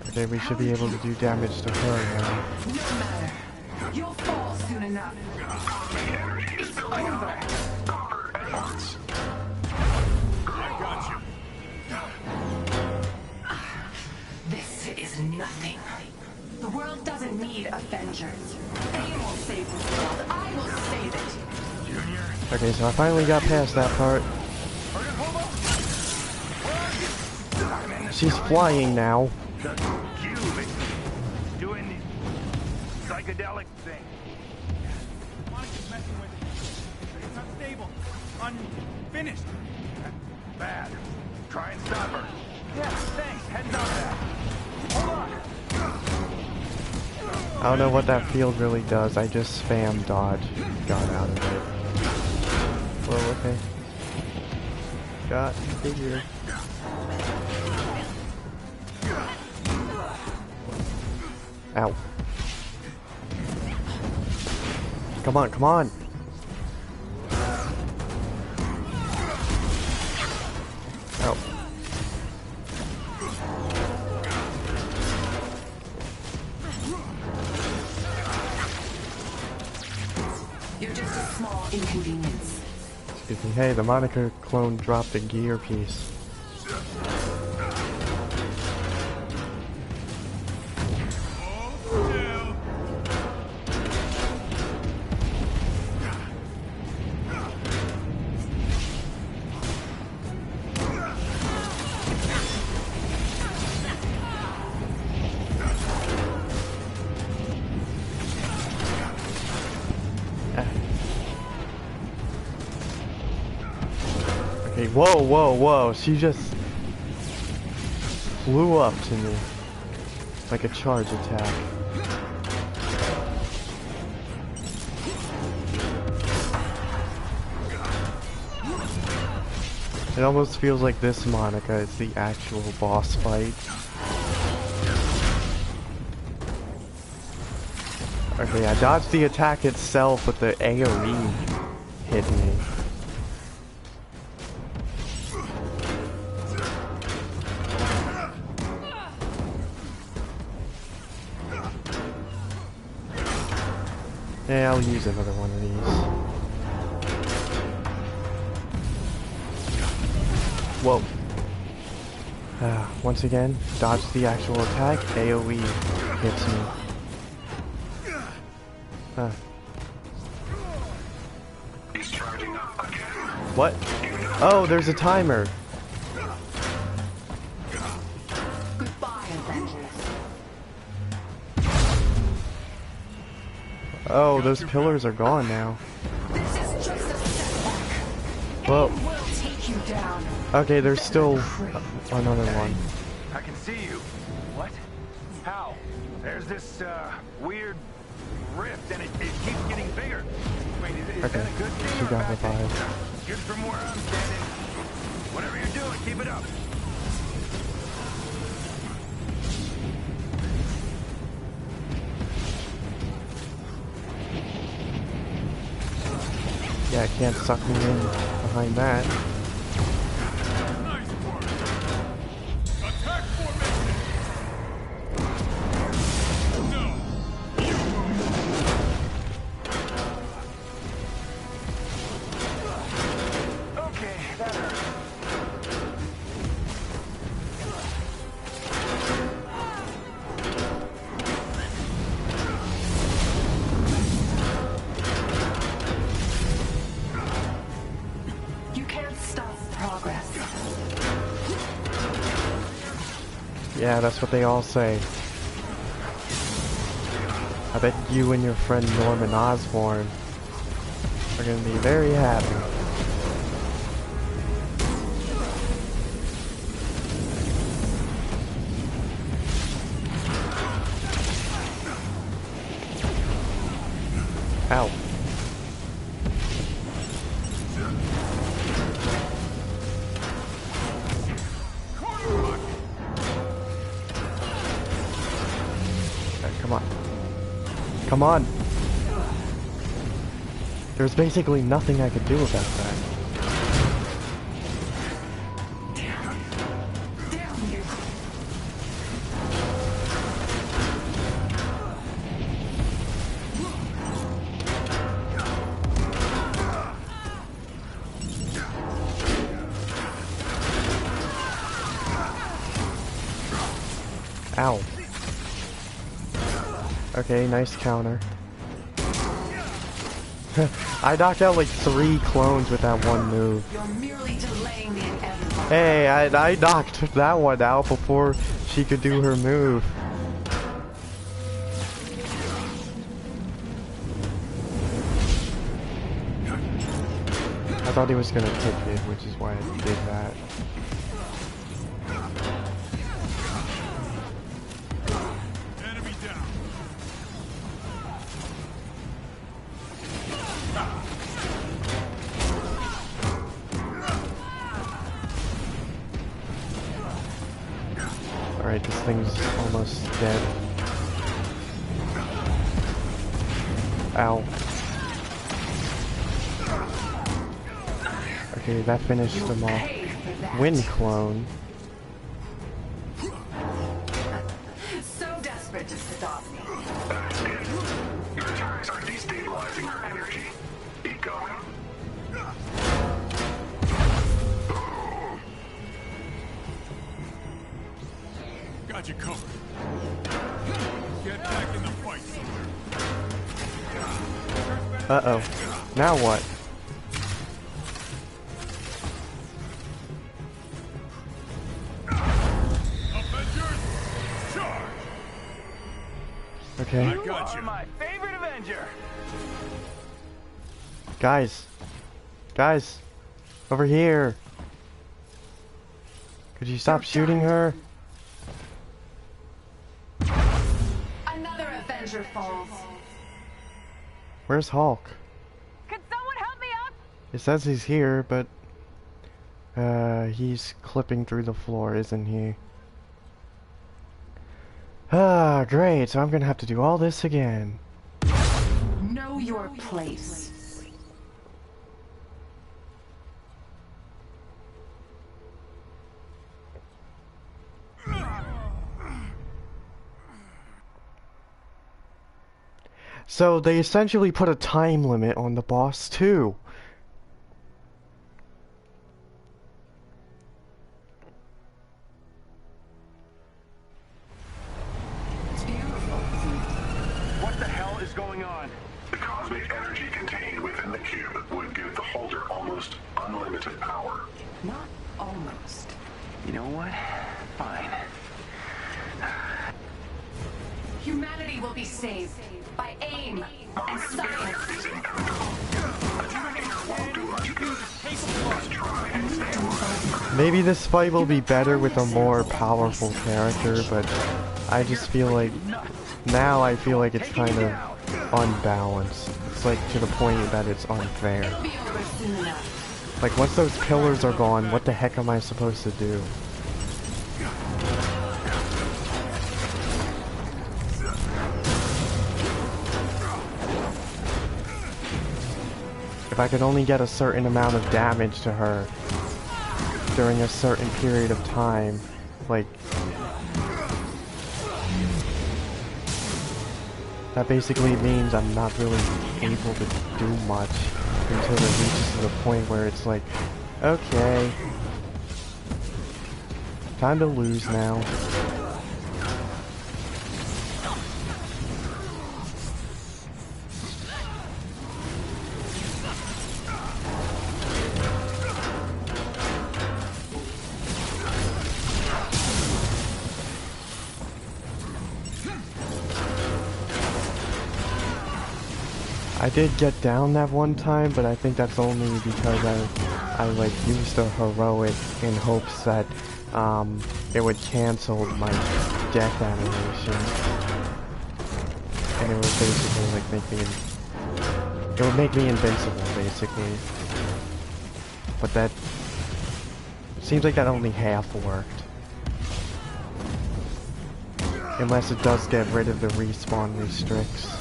Okay, we should be able to do damage to her now. No matter. You'll fall soon enough. Cosmic energy is building up. Conquer at once. I got you. This is nothing. The world doesn't need Avengers. They will save the world. I will save it. Junior. Okay, so I finally got past that part. She's flying now. The cube is doing the psychedelic thing. Monica's messing with it. It's unstable. Unfinished. Bad. Try and stop her. Yeah, thanks. Heading up that. Hold on. I don't know what that field really does. I just spam dodge. Got out of it. Well, okay. Got figure. Ow. Come on, come on! Ow. You're just a small inconvenience. Excuse me. Hey, the Monica clone dropped a gear piece. Okay, whoa, whoa, whoa. She just flew up to me like a charge attack. It almost feels like this Monica is the actual boss fight. Okay, I dodged the attack itself, but the AoE hit me. Yeah, I'll use another one of these. Whoa. Once again, dodge the actual attack, AoE hits me. He's charging up again. What? Oh, there's a timer. Goodbye, Avengers. Oh, those pillars are gone now. This is just a setback. Well, We'll take you down. okay, there's still another one. I can see you. What? How? There's this, weird rift, and it keeps getting bigger. Wait, is Okay, that a good thing she or a got bad thing? revived. Good from where I'm standing. Whatever you're doing, keep it up. Yeah, it can't suck me in behind that. Nice work. Attack formation. No. Yeah, that's what they all say. I bet you and your friend Norman Osborn are gonna be very happy. Ow. Okay, come on. Come on! There's basically nothing I could do about that. Ow. Okay, nice counter. I knocked out like 3 clones with that one move. You're merely delaying the inevitable. Hey, I knocked that one out before she could do her move. I thought he was gonna kick it, which is why I did that. Enemy down. Alright, this thing's almost dead. Ow. Okay, that finished him off. Wind clone. So desperate to stop me. Your attacks are destabilizing her energy. Keep going. Got you covered. Get back in the fight somewhere. Uh-oh. Now what? Avengers, charge! Okay. I got you. My favorite Avenger. Guys. Guys. Over here. Could you stop shooting her? Another Avenger falls. Where's Hulk? Could someone help me up? It says he's here, but he's clipping through the floor, isn't he? Ah, great. So I'm gonna have to do all this again. Know your place. So they essentially put a time limit on the boss too. What the hell is going on? The cosmic energy contained within the cube would give the holder almost unlimited power. Not almost. You know what? Fine. Humanity will be saved by aim and science. Is inevitable. Attacking her won't do much good. Just try and stay alive. Maybe this fight will be better with a more powerful character, but I just feel like now I feel like it's kind of unbalanced. It's like to the point that it's unfair. It'll be over soon enough. Like once those pillars are gone, what the heck am I supposed to do? If I could only get a certain amount of damage to her during a certain period of time, like that basically means I'm not really able to do much until it reaches to the point where it's like, okay, time to lose now. I did get down that one time, but I think that's only because I like used a heroic in hopes that it would cancel my death animation, and it would basically like it would make me invincible basically. But that seems like that only half worked, unless it does get rid of the respawn restricts.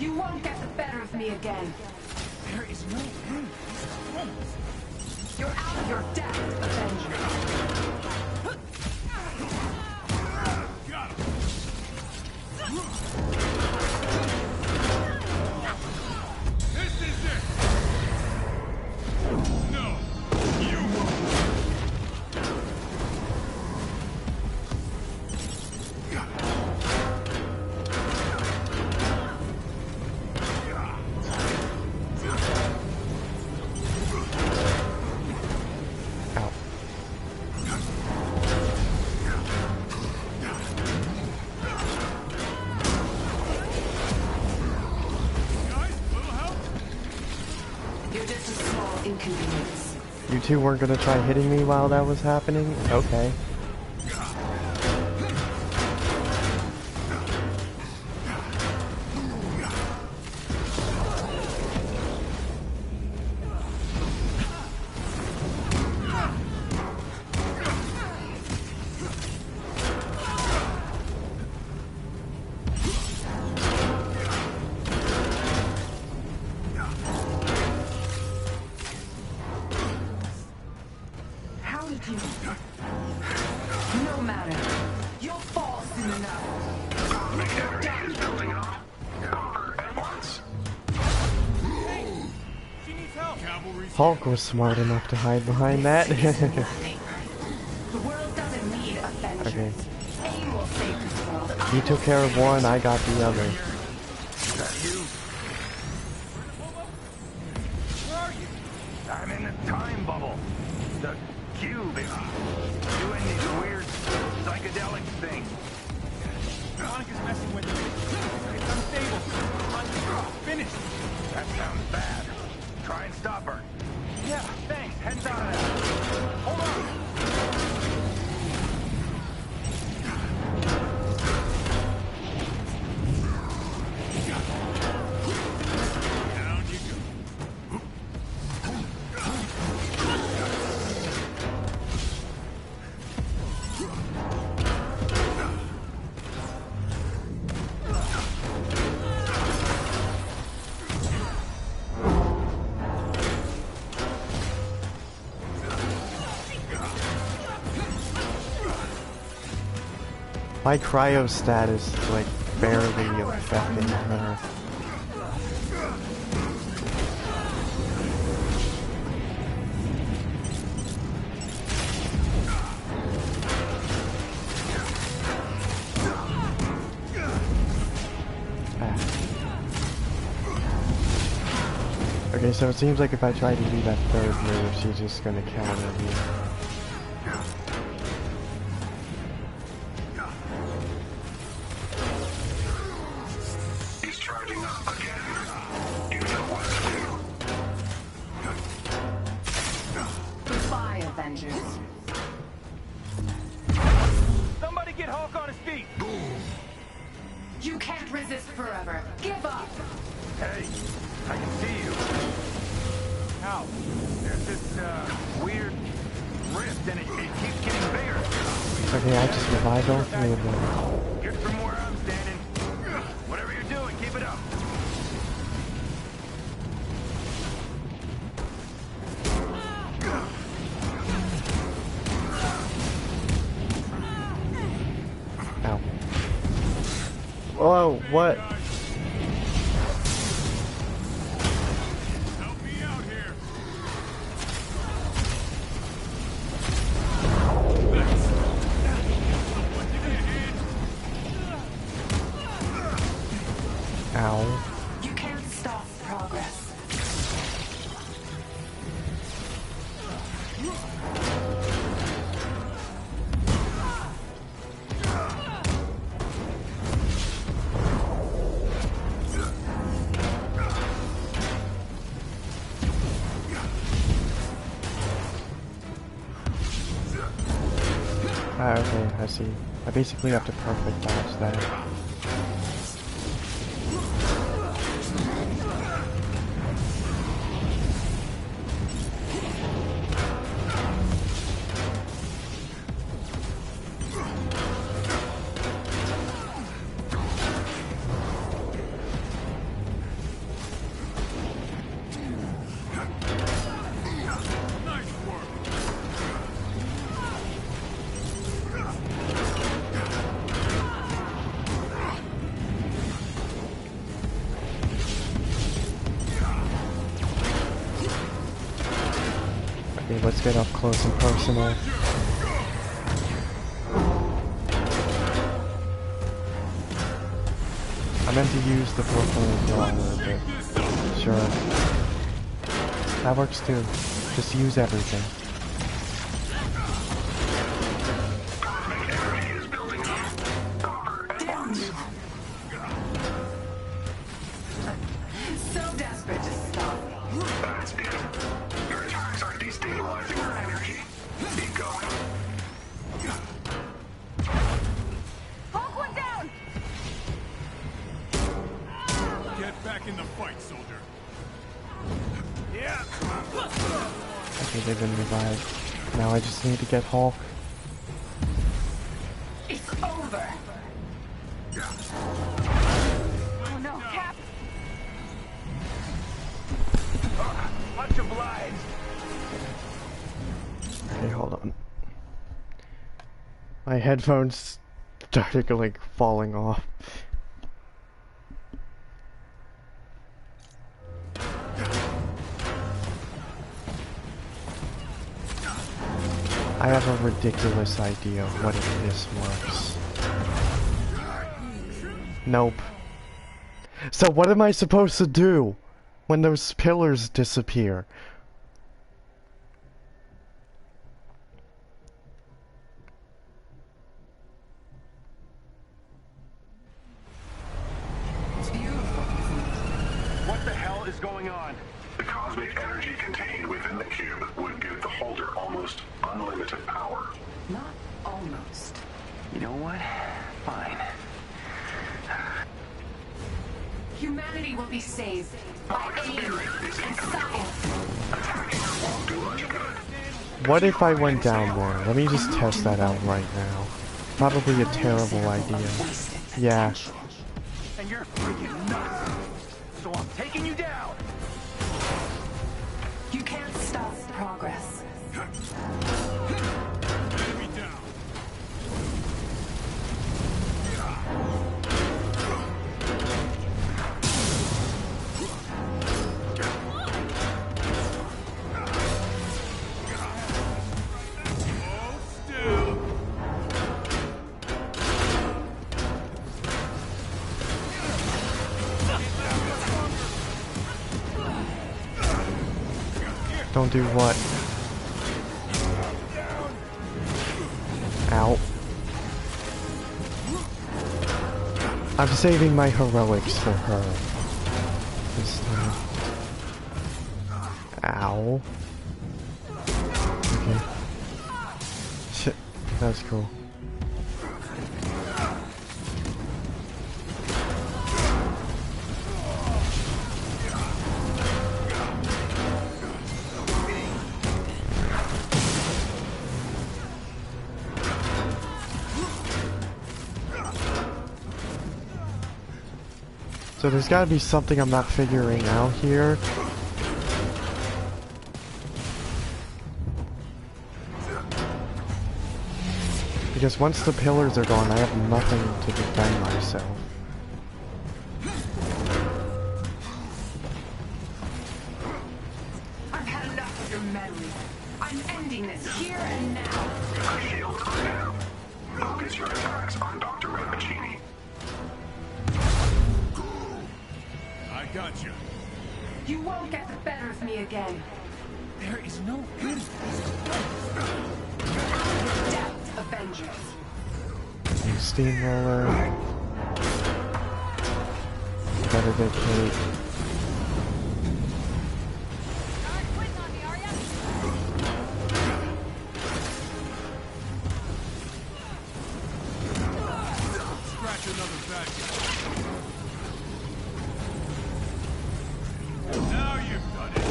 You won't get the better of me again. There is no end. You're out of your depth, Avengers. Got him. This is it. No, you won't. You two weren't gonna try hitting me while that was happening? Okay. No matter. You'll fall soon enough. Cosmic energy is building up. Cover at once. She needs help. Cavalry's Hulk was smart enough to hide behind that. The world doesn't need Avengers. Okay. AIM will save this world. You took care of one, I got the other. Is that you? Where are you? I'm in the time bubble. The cube is doing these weird psychedelic things. Monica's messing with me. It's unstable. Finish. That sounds bad. Try and stop her. Yeah, thanks. Heads out of that. Hold on. down you go. My cryostat is like barely affecting her. Okay, so it seems like if I try to do that third move, she's just gonna counter me. He's charging up again. You know what to do. Goodbye, Avengers. Somebody get Hulk on his feet. You can't resist forever. Give up. Hey, I can see you. How? There's this weird rift and it keeps getting bigger. Okay, I just revived all three of them. Get from where I'm standing. Whatever you're doing, keep it up. Ow. Whoa, what? Ow. You can't stop progress. Ah, okay, I see. I basically have to perfect dodge that. Okay, let's get up close and personal. I meant to use the Brooklyn Brawler, but sure. That works too. Just use everything. So desperate to stop me. That's it. Your attacks are destabilizing her energy. Keep going. Hulk one down! Get back in the fight, soldier. Yeah. Okay, they've been revived. Now I just need to get Hulk. It's over. Oh no, Cap! Much obliged. Okay, hold on. My headphones started like falling off. I have a ridiculous idea of what if this works. Nope. So what am I supposed to do when those pillars disappear? It's beautiful. What the hell is going on? The cosmic energy contained within the cube would give the holder almost unlimited power. Not almost. You know what? Fine. Humanity will be saved by aim and science. Attacking her won't do much good. What if I went down there? Let me just test that out right now. Probably a terrible idea. Yeah. And you're freaking nuts. So I'm taking you down. You can't stop progress. Enemy down. Hold still. Don't do what? Ow. I'm saving my heroics for her. This time. Ow. Okay. Shit. That's cool. So there's gotta be something I'm not figuring out here. Because once the pillars are gone, I have nothing to defend myself. I've had enough of your meddling. I'm ending this here and now. Shield her down. Focus your attacks on Dr. Rappaccini. gotcha. You won't get the better of me again. There is no good. Death, Avengers. Steamroller. Better get Kate. Scratch another bad guy. Now you've done it.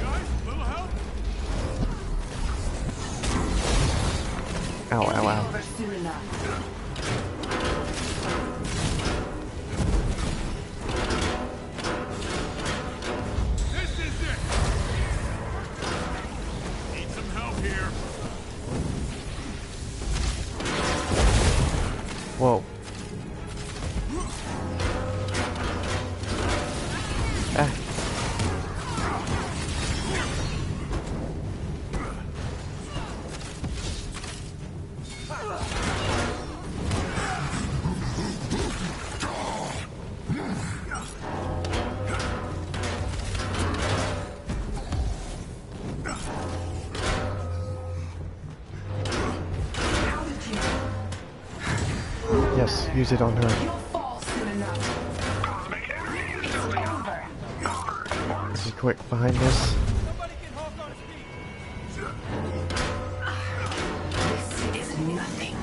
Guys, little help? Ow, ow, ow. Over soon enough. This is it. Need some help here. Whoa. Ah. Yes, use it on her. You'll fall soon enough. Cosmic energy field Over. This is quick behind this. Somebody get Hulk on his feet. This is nothing.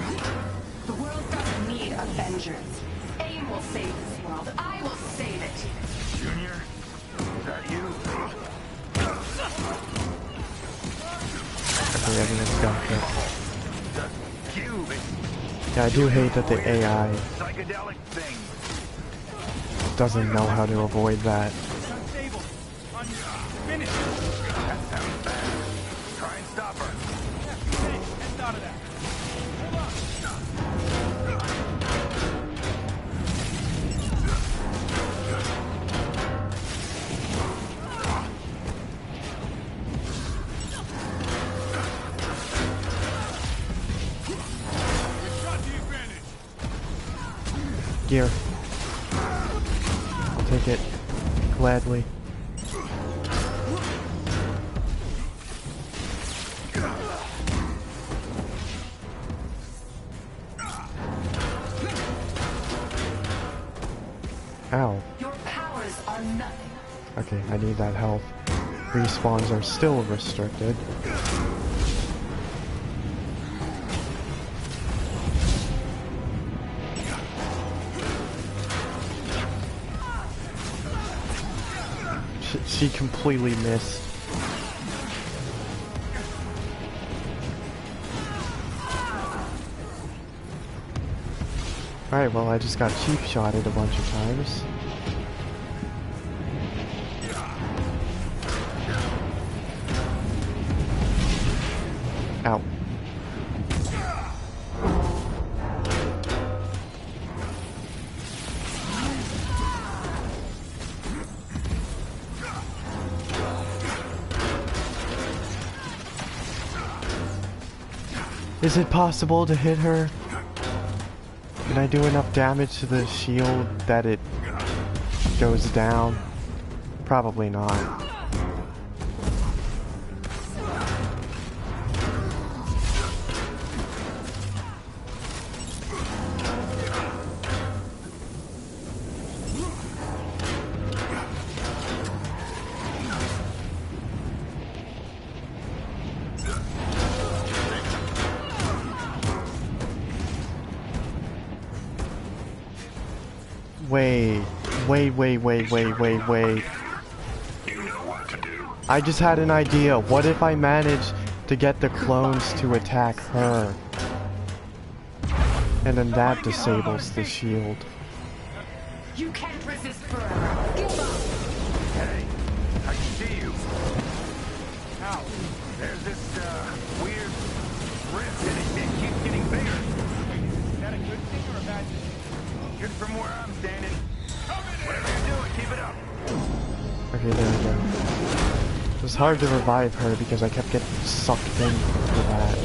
The world doesn't need Avengers. AIM will save this world. I will save it. Junior, is that you? Okay, everyone's got it. The cube, it's Yeah, I do hate that the AI psychedelic thing. doesn't know how to avoid that. It's unstable. Finish. That sounds bad. Try and stop her. Hey, head out of that. Hold on. We've got the advantage. Gear. I'll take it gladly. Ow. Your powers are nothing. Okay, I need that health. Respawns are still restricted. She completely missed. Alright, well I just got cheap shotted a bunch of times. Ow. Is it possible to hit her? Can I do enough damage to the shield that it goes down? Probably not. Wait. You know what to do. I just had an idea. What if I manage to get the clones to attack her? And then that disables the shield. You can't resist forever. Give up. Hey, I can see you. How? There's this, weird rift and it keeps getting bigger. Is that a good thing or a bad thing? Good from where I'm standing. Whatever you're doing, keep it up. Okay, there we go. It was hard to revive her because I kept getting sucked in for that.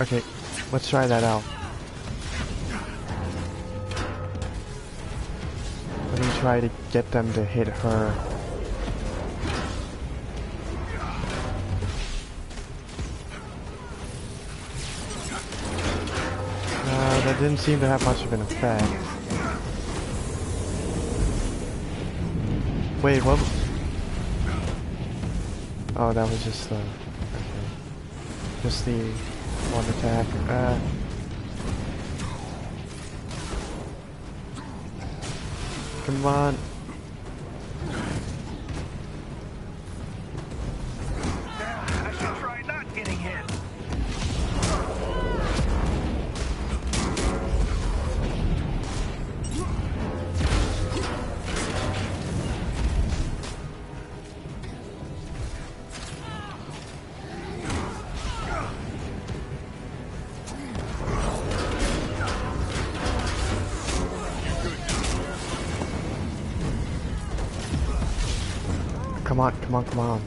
Okay, let's try that out. Let me try to get them to hit her. That didn't seem to have much of an effect. Wait, what? Oh, that was just the... Okay. Just the one attack. Come on. I should try not getting hit. Come on, come on, come on.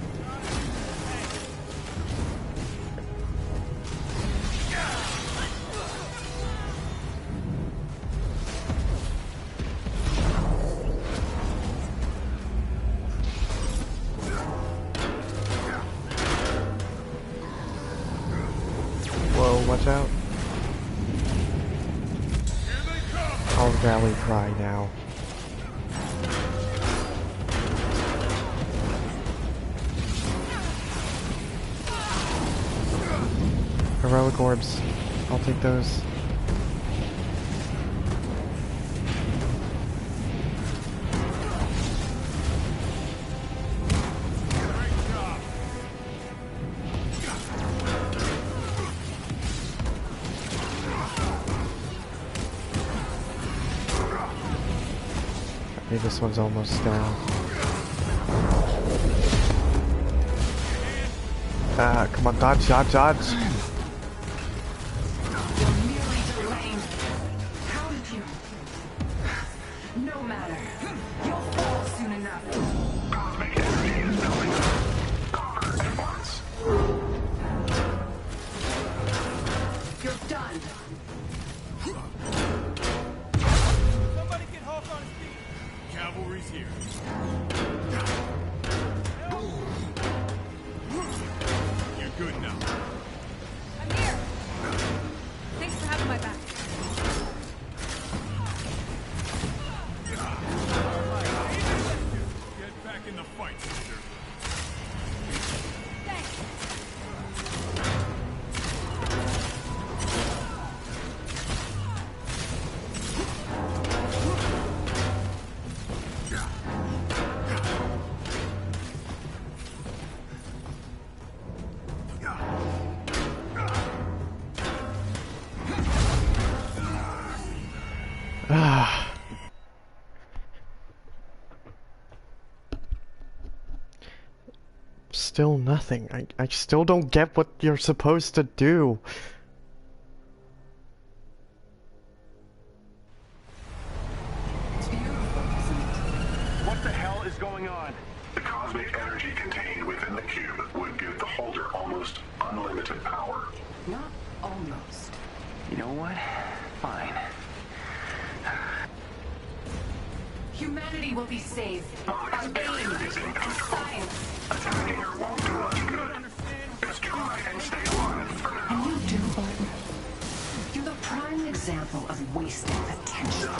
Whoa, watch out. I'll rally cry now. Heroic orbs. I'll take those. Okay, this one's almost down. Come on, dodge, dodge, dodge! Still nothing. I still don't get what you're supposed to do. It's beautiful, isn't it? What the hell is going on? The cosmic energy contained within the cube would give the holder almost unlimited power. Not almost. You know what? Fine. Humanity will be saved by aim and science. Attacking her won't do much good. Just try and stay alive for now. And you do, Barton. You're the prime example of wasted potential.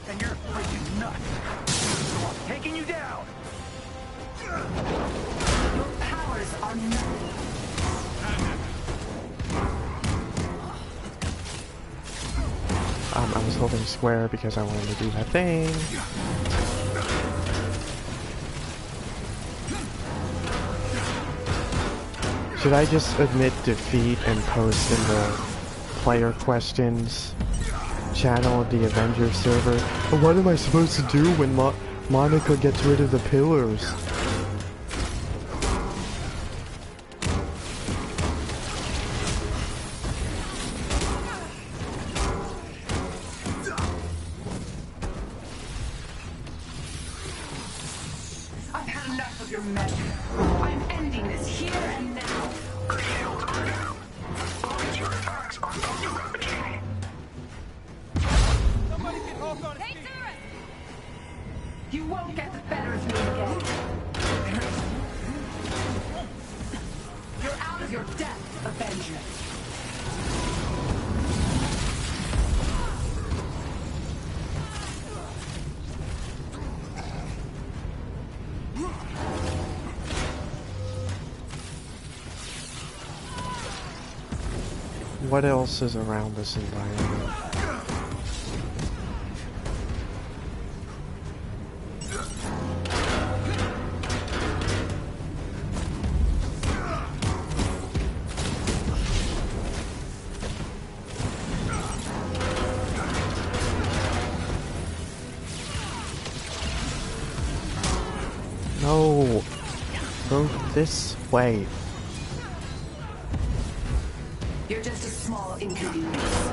And you're freaking nuts. So I'm taking you down. Your powers are nothing. I was holding square because I wanted to do that thing. Should I just admit defeat and post in the player questions channel of the Avengers server? But what am I supposed to do when Monica gets rid of the pillars? I've had enough of your magic. I'm ending this here and now. Her shields are down. Launch your attack. deserve your death, Avengers. What else is around this environment? No! Go this way. You're just a small inconvenience.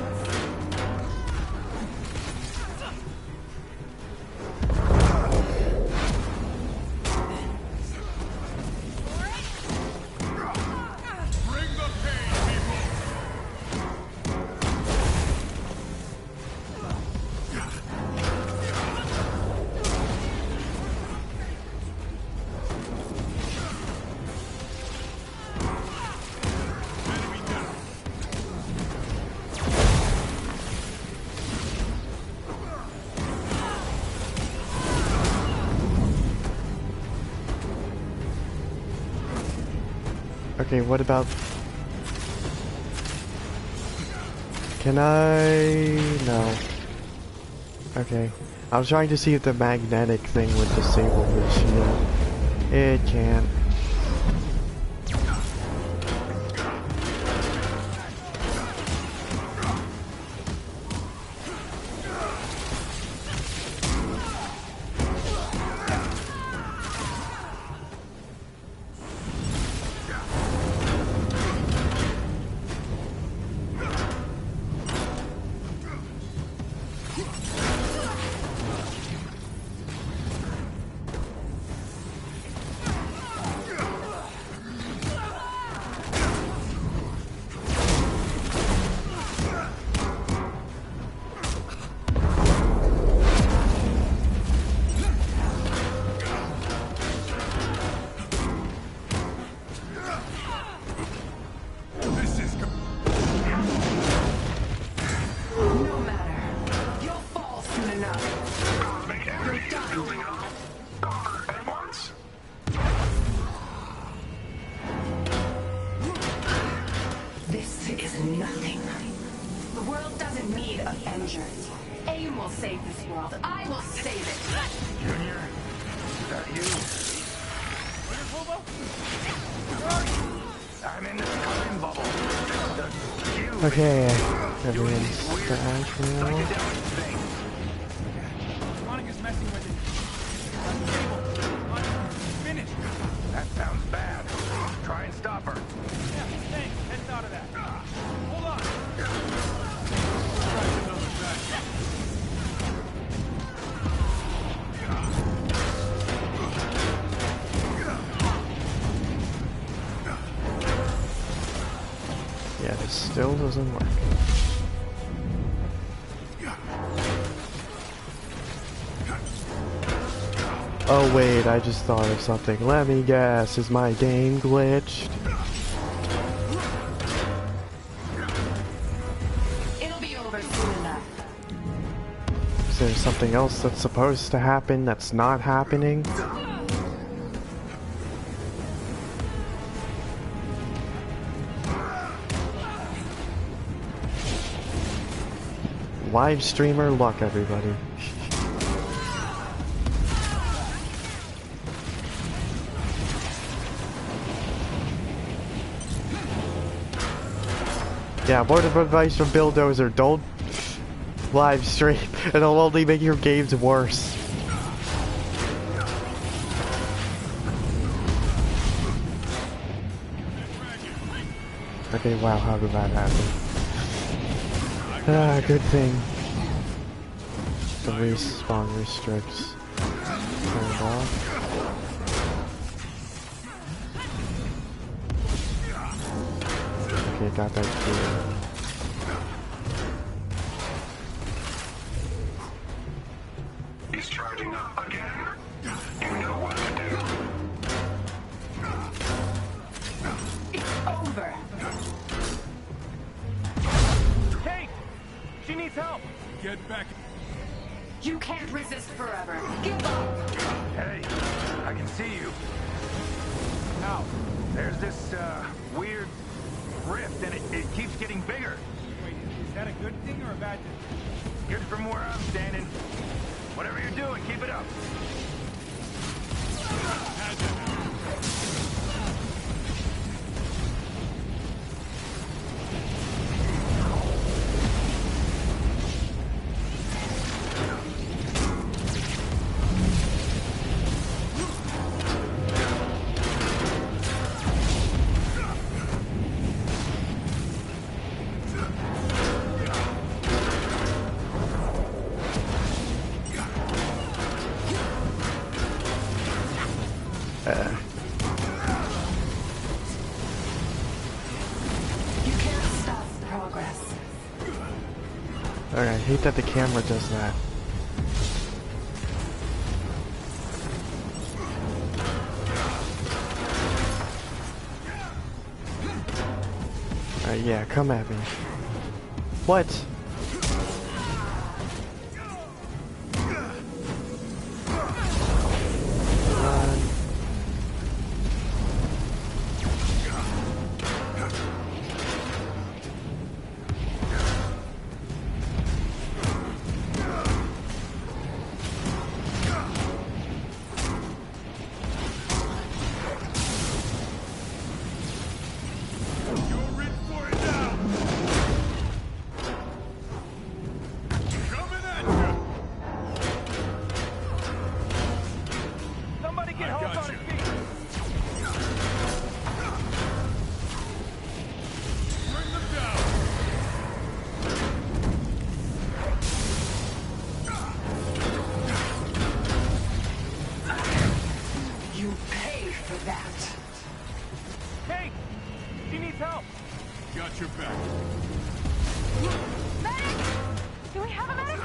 Bring the pain, people! Enemy down. Okay, what about... Can I... No. Okay. I was trying to see if the magnetic thing would disable his shield. It can't. No matter. You'll fall soon enough. Cosmic energy is building up. Conquer at once. This is nothing. The world doesn't need Avengers. AIM will save this world. I will save it. Junior, is that you? Where's Hobo? I'm in this time bubble. The cube. Okay, Doing everyone's these weird back now. psychedelic things. Monica's messing with it. Unstable. Monica, finish. That sounds bad. Try and stop her. Yeah, thanks. Hadn't thought of that. Hold on. Try another back. Yeah, this still doesn't work. Oh wait, I just thought of something. Let me guess, is my game glitched? It'll be over soon enough. Is there something else that's supposed to happen that's not happening? Live streamer luck, everybody. Yeah, word of advice from Bulldozer, don't live stream. It'll only make your games worse. Okay, wow, how did that happen? Ah, good thing. The respawn restricts turned off. Okay, got that clear. He's charging up again. You know what to do. It's over. Kate! She needs help! Get back. You can't resist forever. Give up. Hey, I can see you. Now, there's this, weird rift, and it keeps getting bigger. Wait, is that a good thing or a bad thing? Good from where I'm standing. Whatever you're doing, keep it up. You can't stop progress. Alright, I hate that the camera does that. Alright, yeah, come at me. What? You're in for it now. Coming at you. Somebody get I Hulk got on you. his feet! Bring them down. You pay for that. Kate! She needs help! Got your back. Medic! Do we have a medic?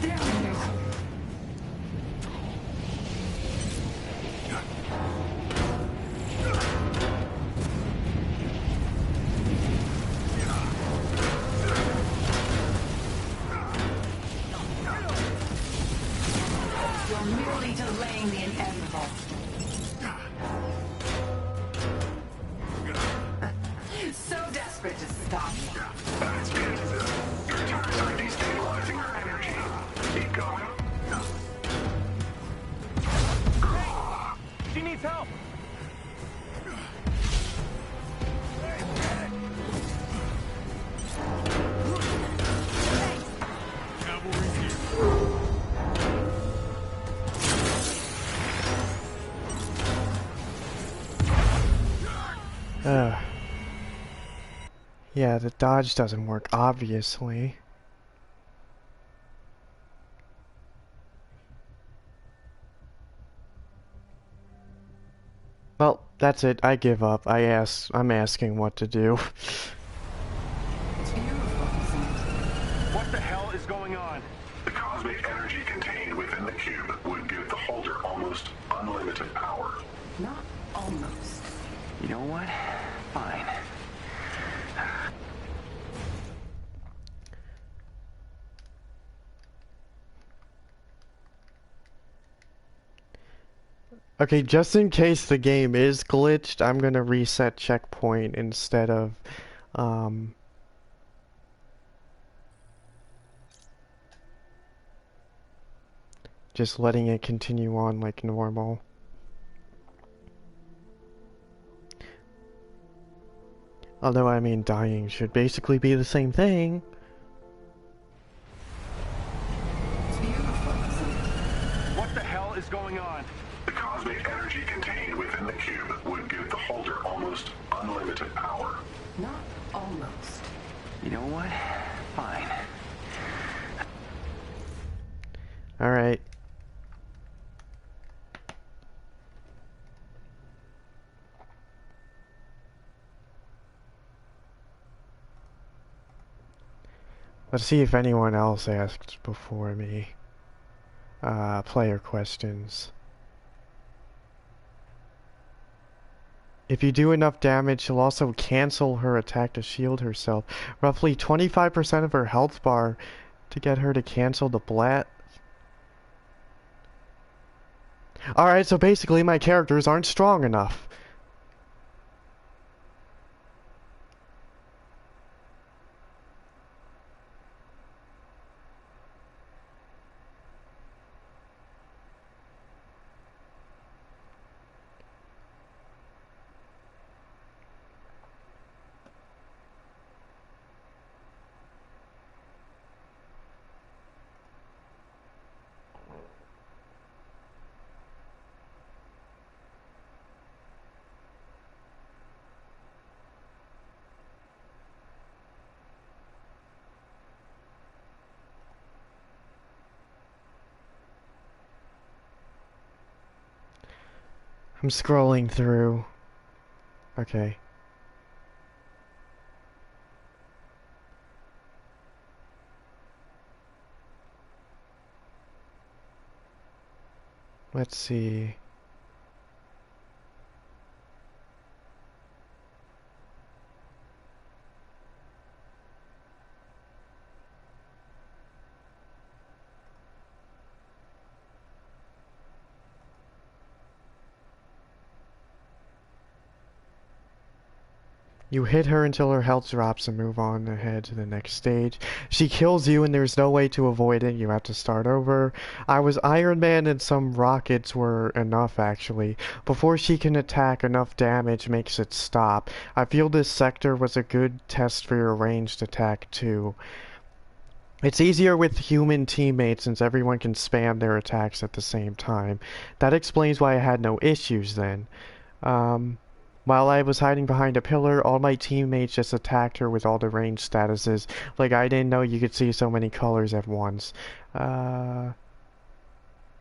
Damn you. You're merely delaying the inevitable. So desperate to stop you. That's it. Your turrets are destabilizing her energy. Keep going. She needs help! Cavalry's here. Yeah, the dodge doesn't work, obviously. Well, that's it. I give up. I'm asking what to do. It's beautiful, isn't it? What the hell is going on? The cosmic energy contained within the cube would give the holder almost unlimited power. Not almost. You know what? Fine. Okay, just in case the game is glitched, I'm gonna reset checkpoint instead of, just letting it continue on like normal. Although, I mean, dying should basically be the same thing. It's beautiful, isn't it? What the hell is going on? The cosmic energy contained within the cube would give the holder almost unlimited power. Not almost. You know what? Fine. Alright. Let's see if anyone else asked before me. Player questions. If you do enough damage, she'll also cancel her attack to shield herself. Roughly 25% of her health bar to get her to cancel the blast. Alright, so basically my characters aren't strong enough. I'm scrolling through. Okay. Let's see. You hit her until her health drops and move on ahead to the next stage. She kills you and there's no way to avoid it. You have to start over. I was Iron Man and some rockets were enough actually. Before she can attack, enough damage makes it stop. I feel this sector was a good test for your ranged attack too. It's easier with human teammates since everyone can spam their attacks at the same time. That explains why I had no issues then. While I was hiding behind a pillar, all my teammates just attacked her with all the range statuses. Like, I didn't know you could see so many colors at once. No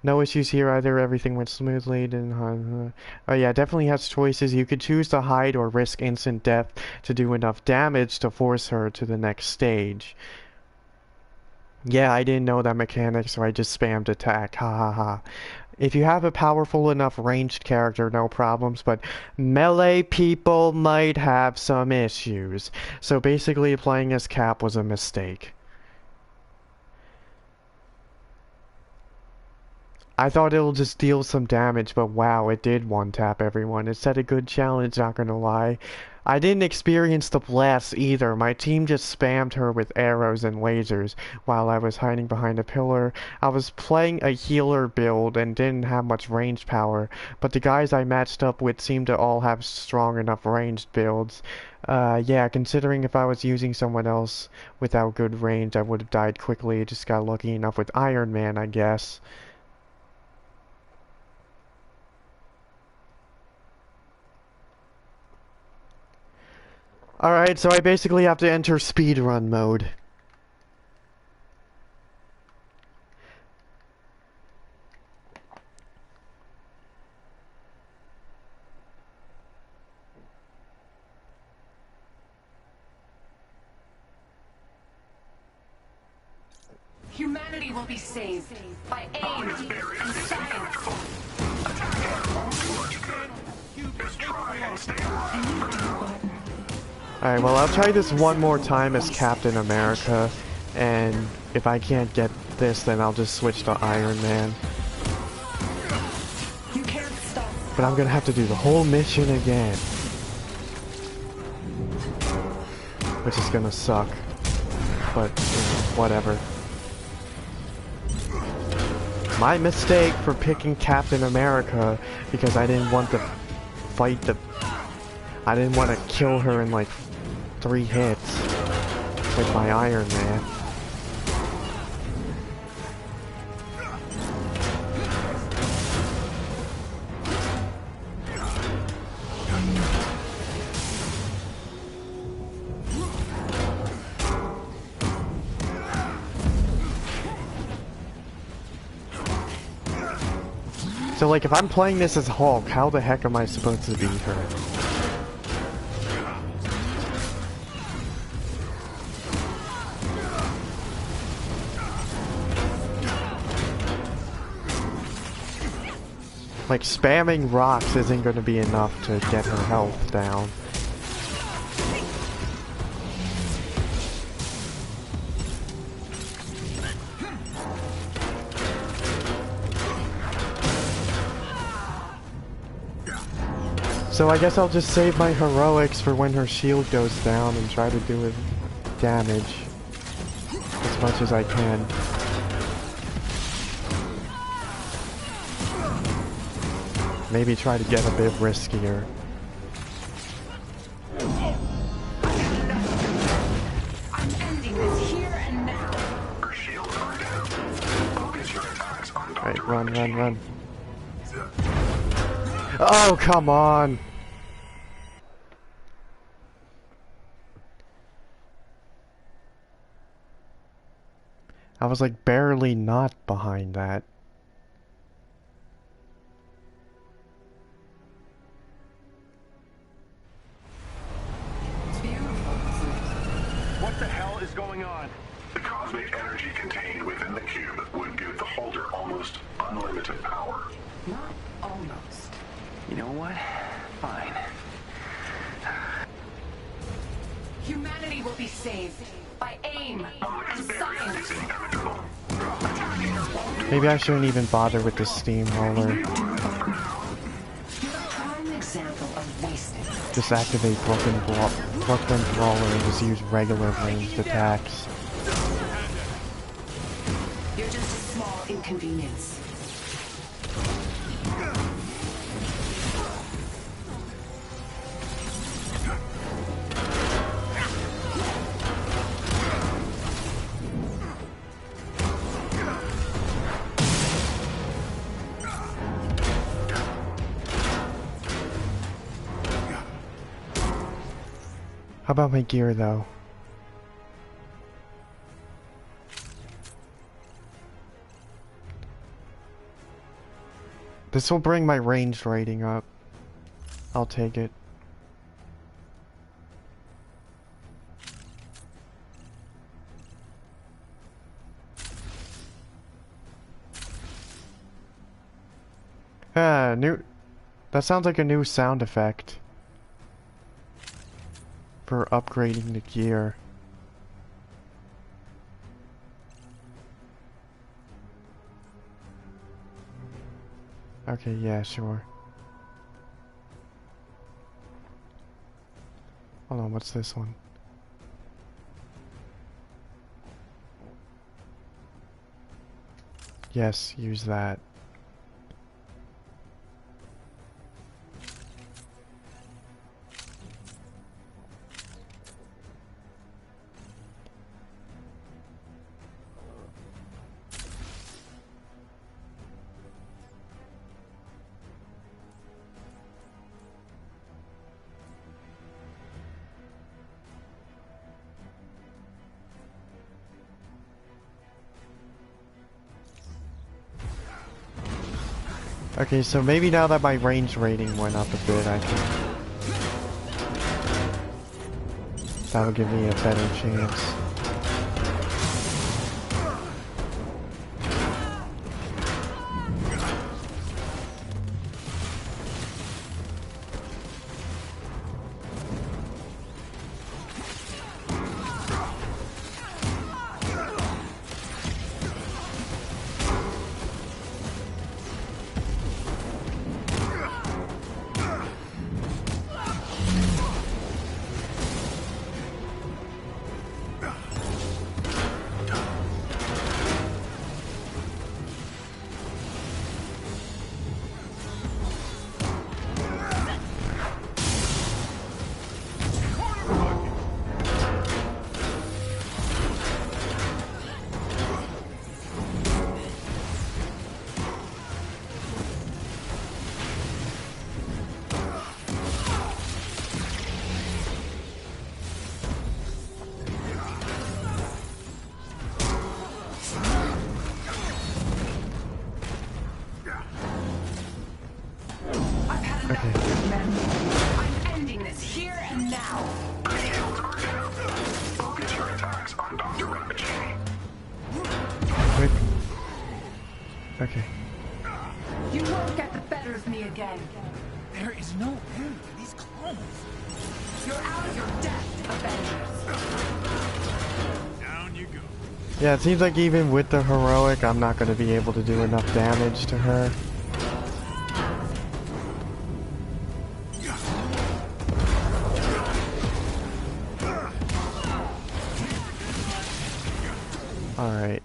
issues here either, everything went smoothly. Oh yeah, definitely has choices. You could choose to hide or risk instant death to do enough damage to force her to the next stage. Yeah, I didn't know that mechanic, so I just spammed attack. Ha ha ha. If you have a powerful enough ranged character, no problems, but melee people might have some issues. So basically, playing as Cap was a mistake. I thought it'll just deal some damage, but wow, it did one-tap everyone. It set a good challenge, not gonna lie. I didn't experience the blast either. My team just spammed her with arrows and lasers while I was hiding behind a pillar. I was playing a healer build and didn't have much range power, but the guys I matched up with seemed to all have strong enough ranged builds. Yeah, considering if I was using someone else without good range, I would have died quickly. Just got lucky enough with Iron Man, I guess. Alright, so I basically have to enter speedrun mode. Humanity will be saved by aim and science. Alright, well I'll try this one more time as Captain America, and if I can't get this, then I'll just switch to Iron Man. You can't stop. But I'm gonna have to do the whole mission again. Which is gonna suck. But, you know, whatever. My mistake for picking Captain America, because I didn't want to fight the... I didn't want to kill her in like 3 hits with my Iron Man. So like if I'm playing this as Hulk, how the heck am I supposed to beat her? Like, spamming rocks isn't going to be enough to get her health down. So I guess I'll just save my heroics for when her shield goes down and try to do it damage as much as I can. Maybe try to get a bit riskier. I'm ending this here and now. Her shields are down. Focus your attacks on Dr. Right, run. Oh, come on! I was like barely not behind that. What the hell is going on? The cosmic energy contained within the cube would give the holder almost unlimited power. Not almost. You know what? Fine. Humanity will be saved by aim and science. Maybe I shouldn't even bother with the steamroller. You're a prime example of wasted. Just activate Brooklyn Brawler and just use regular ranged attacks. You're just a small inconvenience. How about my gear though? This will bring my ranged rating up. I'll take it. New... That sounds like a new sound effect for upgrading the gear. Okay, yeah, sure. Hold on, what's this one? Yes, use that. Okay, so maybe now that my range rating went up a bit, I can... That'll give me a better chance. again. There is no end to these clones. You're out of your depth, Avengers. Down you go. Yeah, it seems like even with the heroic, I'm not going to be able to do enough damage to her. Alright.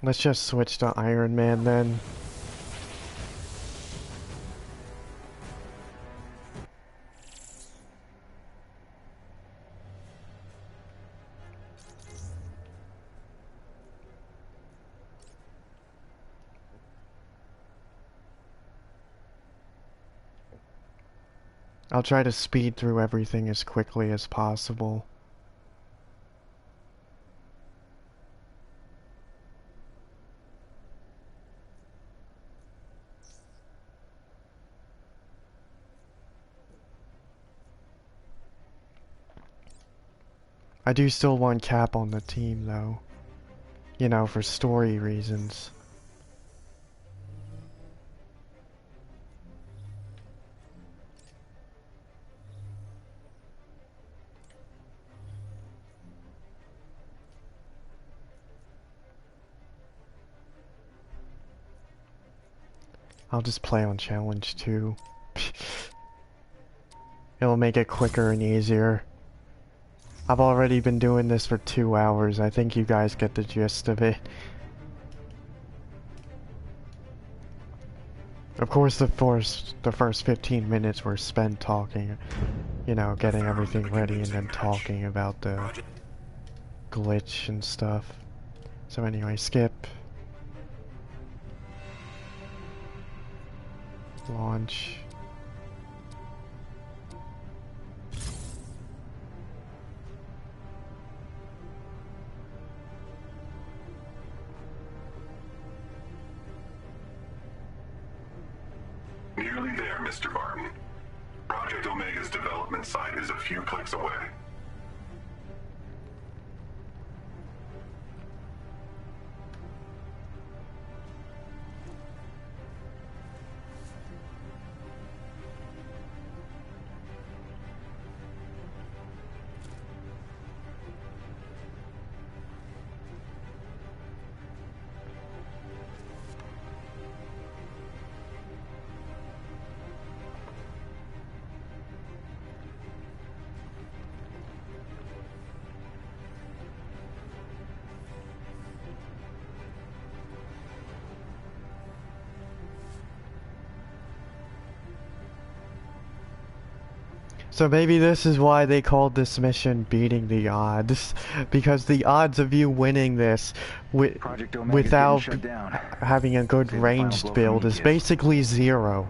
Let's just switch to Iron Man then. I'll try to speed through everything as quickly as possible. I do still want Cap on the team though. You know, for story reasons. I'll just play on challenge 2. It'll make it quicker and easier. I've already been doing this for 2 hours. I think you guys get the gist of it. Of course, the first 15 minutes were spent talking, you know, getting everything ready and then talking about the glitch and stuff. So anyway, skip. Launch. Nearly there, Mr. Barton. Project Omega's development site is a few clicks away. So maybe this is why they called this mission beating the odds, because the odds of you winning this without having a good ranged build is basically 0.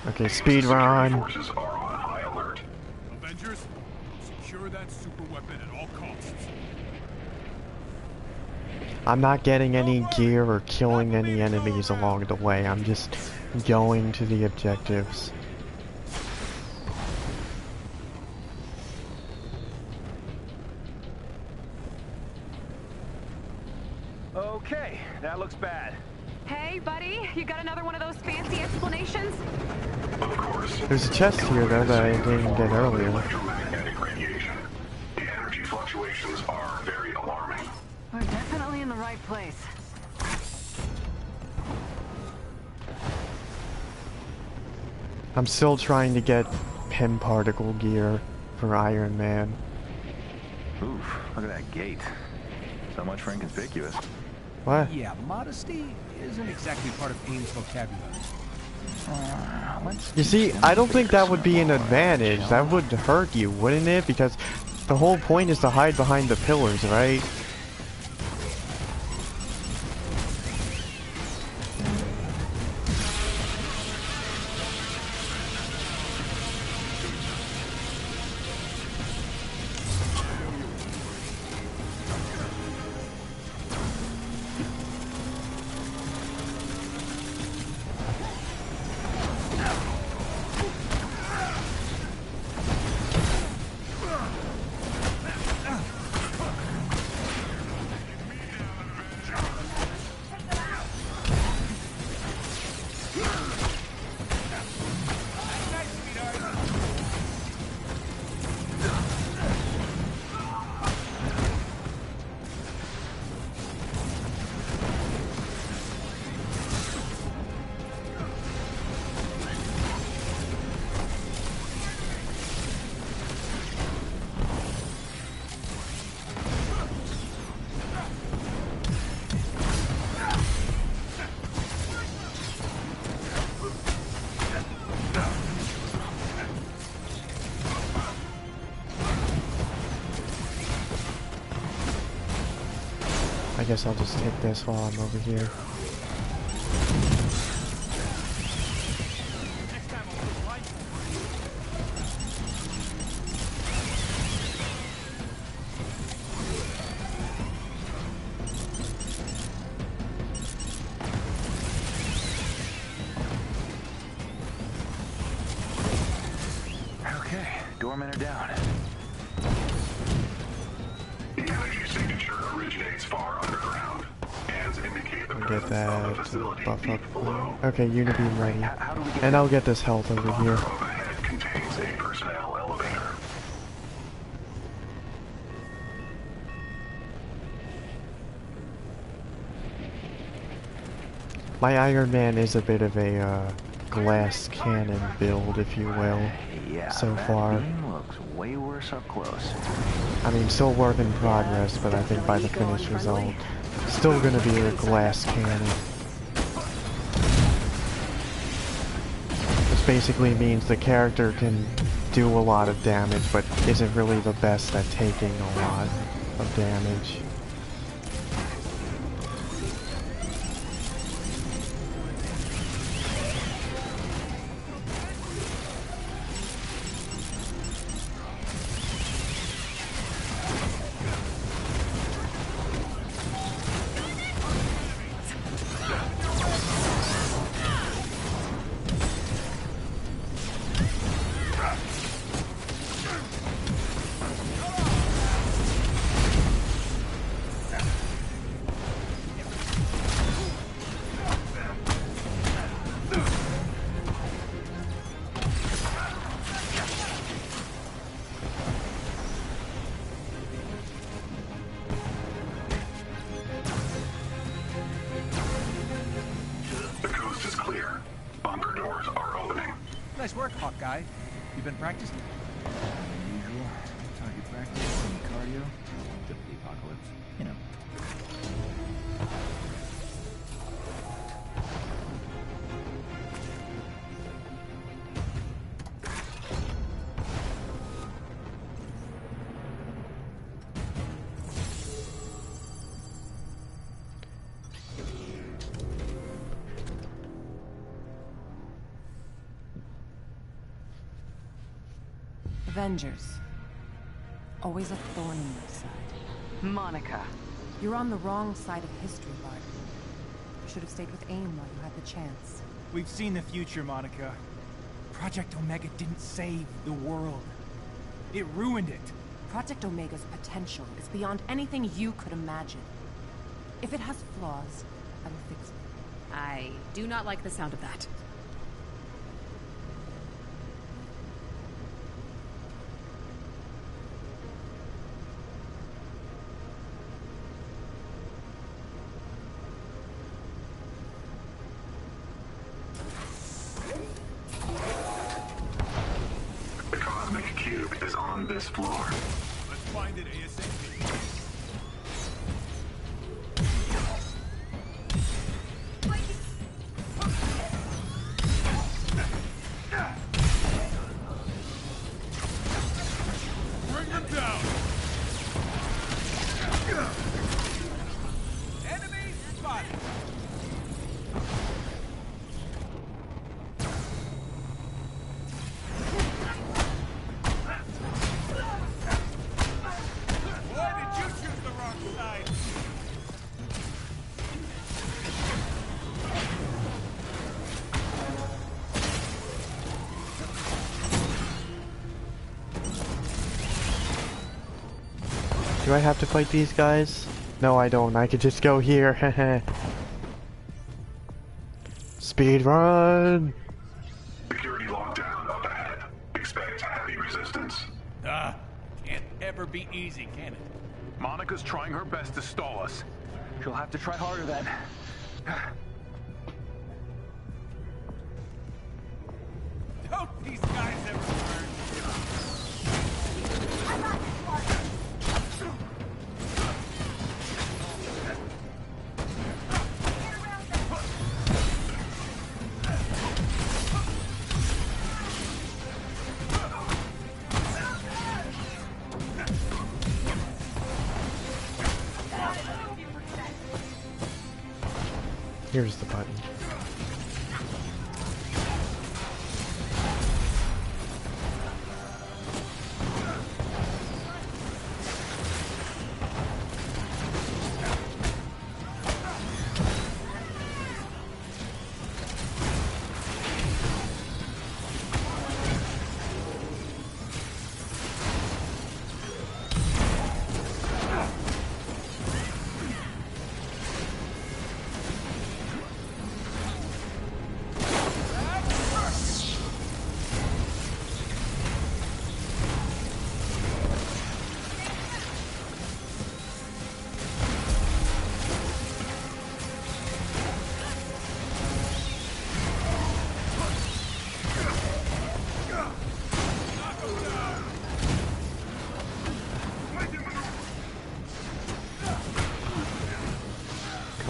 Okay, speed run. Forces are on high alert. Avengers, secure that super weapon at all costs. I'm not getting any gear or killing any enemies along the way. I'm just going to the objectives. Okay, that looks bad. Hey, buddy, you got another one of those fancy explanations? Of course. There's a chest here though that I didn't get earlier. Electromagnetic radiation. The energy fluctuations are very alarming. We're definitely in the right place. I'm still trying to get Pym particle gear for Iron Man. Oof, look at that gate. So much for inconspicuous. What? Yeah, modesty isn't exactly part of AIM's vocabulary. You see, I don't think that would be an advantage. That would hurt you, wouldn't it? Because the whole point is to hide behind the pillars, right? guess I'll just take this while I'm over here. Okay, doormen are down. The energy signature originates far underground. Hands indicate the Get presence of that a facility buff deep up. below. Okay, Unibeam ready. How do we get And I'll get this health over here. Overhead contains a personnel elevator. My Iron Man is a bit of a glass cannon build, if you will, Yeah, so that far. beam looks way worse up close. I mean, still work in progress, but I think by the finished result, still gonna be a glass cannon. This basically means the character can do a lot of damage, but isn't really the best at taking a lot of damage. The coast is clear. Bunker doors are opening. Nice work, Hawkeye. You been practicing? Usual. Target practice and cardio. Good for the apocalypse. You know. Avengers. Always a thorn in my side. Monica. You're on the wrong side of history, Barton. You should have stayed with AIM while you had the chance. We've seen the future, Monica. Project Omega didn't save the world. It ruined it. Project Omega's potential is beyond anything you could imagine. If it has flaws, I will fix it. I do not like the sound of that. The cosmic cube is on this floor. Let's find it ASAP. Bring them down. Enemy spotted. Why did you choose the wrong side? Do I have to fight these guys? No, I don't. I could just go here. Speed run! Security lockdown up ahead. Expect heavy resistance. Can't ever be easy, can it? Monica's trying her best to stall us. She'll have to try harder then. Don't these guys ever learn? Here's the button.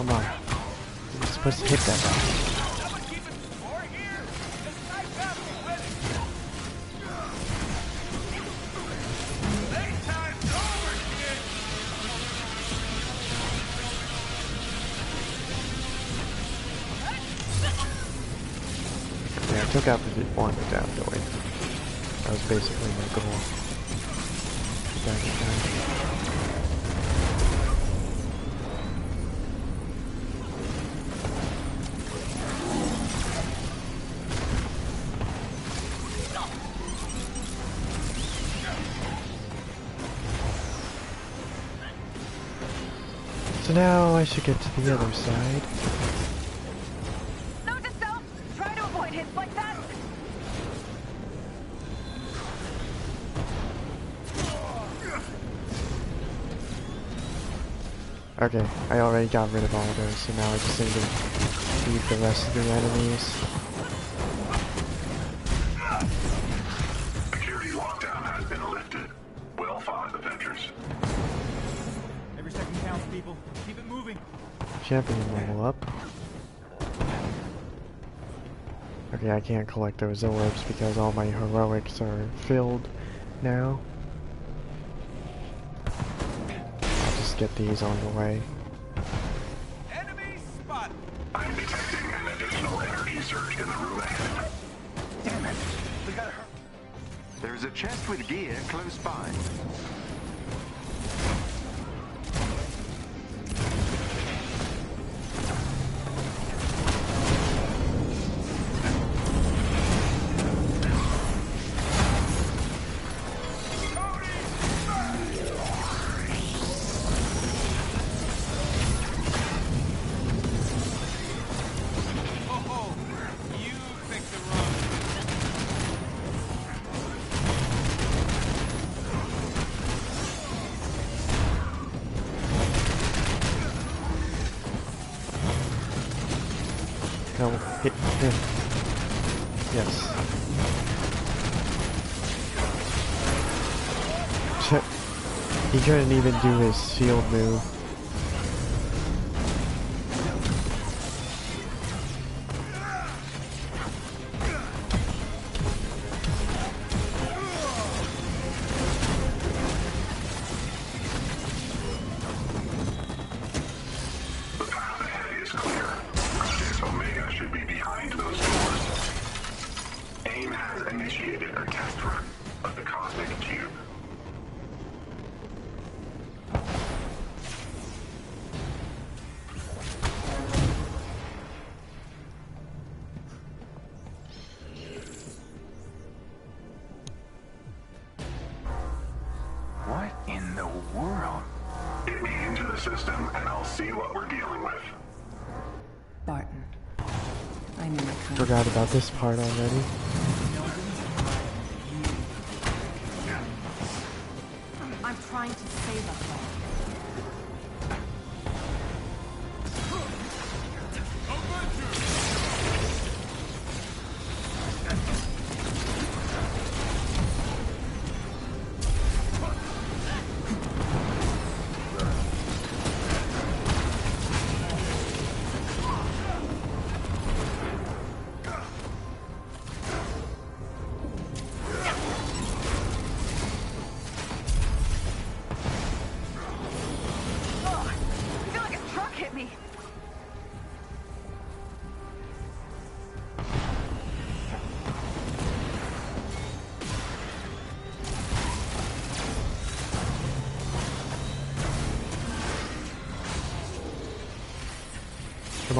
Come on. You're supposed to hit that guy. Someone keeping score here? This guy got me winning. Playtime's over, kid. Yeah, I took out the one down going. That was basically my goal. Get that guy. So now I should get to the other side. Note to self, try to avoid hits like that. Okay, I already got rid of all of those, so now I just need to beat the rest of the enemies. Security lockdown has been lifted. Well fought, Avengers. Every second counts, people. Keep it moving. Champion level up. Okay, I can't collect those orbs because all my heroics are filled now. I'll just get these on the way. Enemy spotted. I'm detecting an additional energy surge in the room ahead. Damn it. We got her. There's a chest with gear close by. Oh, you picked the wrong. No, hit him. Yes. Shit. He couldn't even do his shield move. The path ahead is clear. Project Omega should be behind those doors. AIM has initiated a test run of the Cosmic Cube. What in the world? Get me into the system and I'll see what we're dealing with. Barton. I knew it coming. Forgot about this part already. I'm trying to save us all.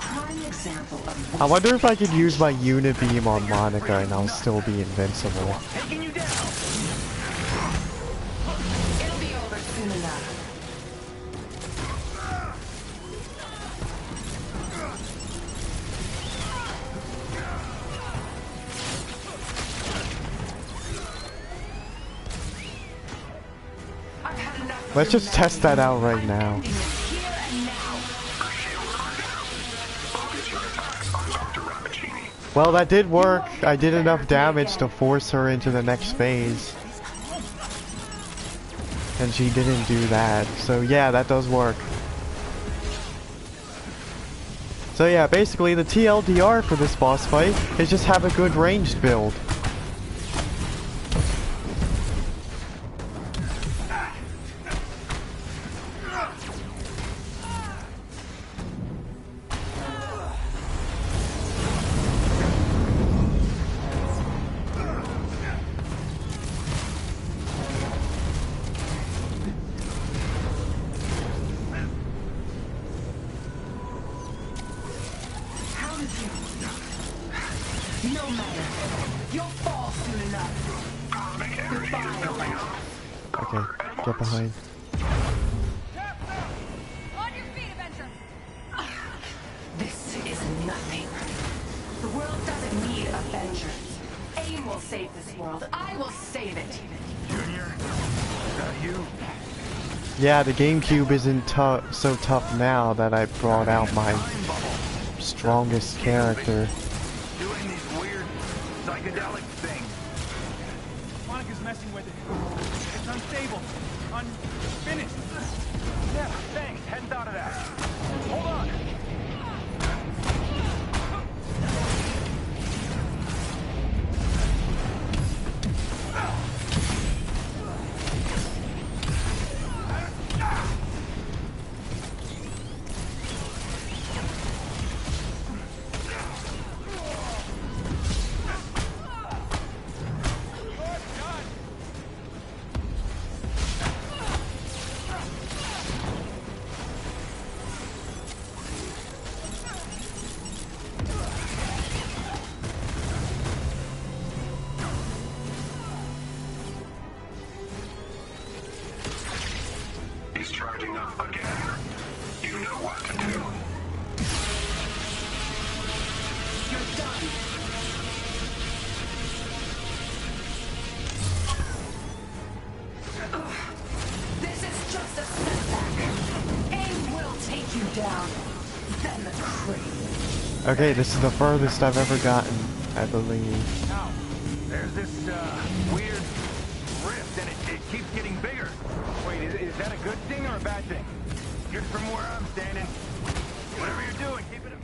prime example of I wonder if I could use my Unibeam on Monica and I'll still be invincible. Taking you down. it'll be over soon enough. I've had enough of Let's your just test that out right I'm now. ending this here and now. Her shields are down. Focus your attacks on Dr. Rappaccini. Well, that did work. I did enough damage to force her into the next phase. And she didn't do that. So yeah, that does work. So yeah, basically the TLDR for this boss fight is just have a good ranged build. How did you? No matter. You'll fall soon enough. Cosmic energy is building up. Okay, get behind. On your feet, Avenger! This is nothing. The world doesn't need Avengers. AIM will save this world. I will save it. Junior, is that you? Yeah, the GameCube isn't so tough now that I brought out my strongest character. Doing these weird psychedelic things. Monica's messing with it. It's unstable. Unfinished. Yeah, thanks. Hadn't thought of that. Hold on. He's charging up again. You know what to do. You're done. Ugh. This is just a setback. AIM will take you down. Then the crate. Okay, this is the furthest I've ever gotten, I believe. Now, there's this weird rift, and it keeps getting bigger. Wait, is that a good thing or a bad thing? Just from where I'm standing, whatever you're doing, keep it up.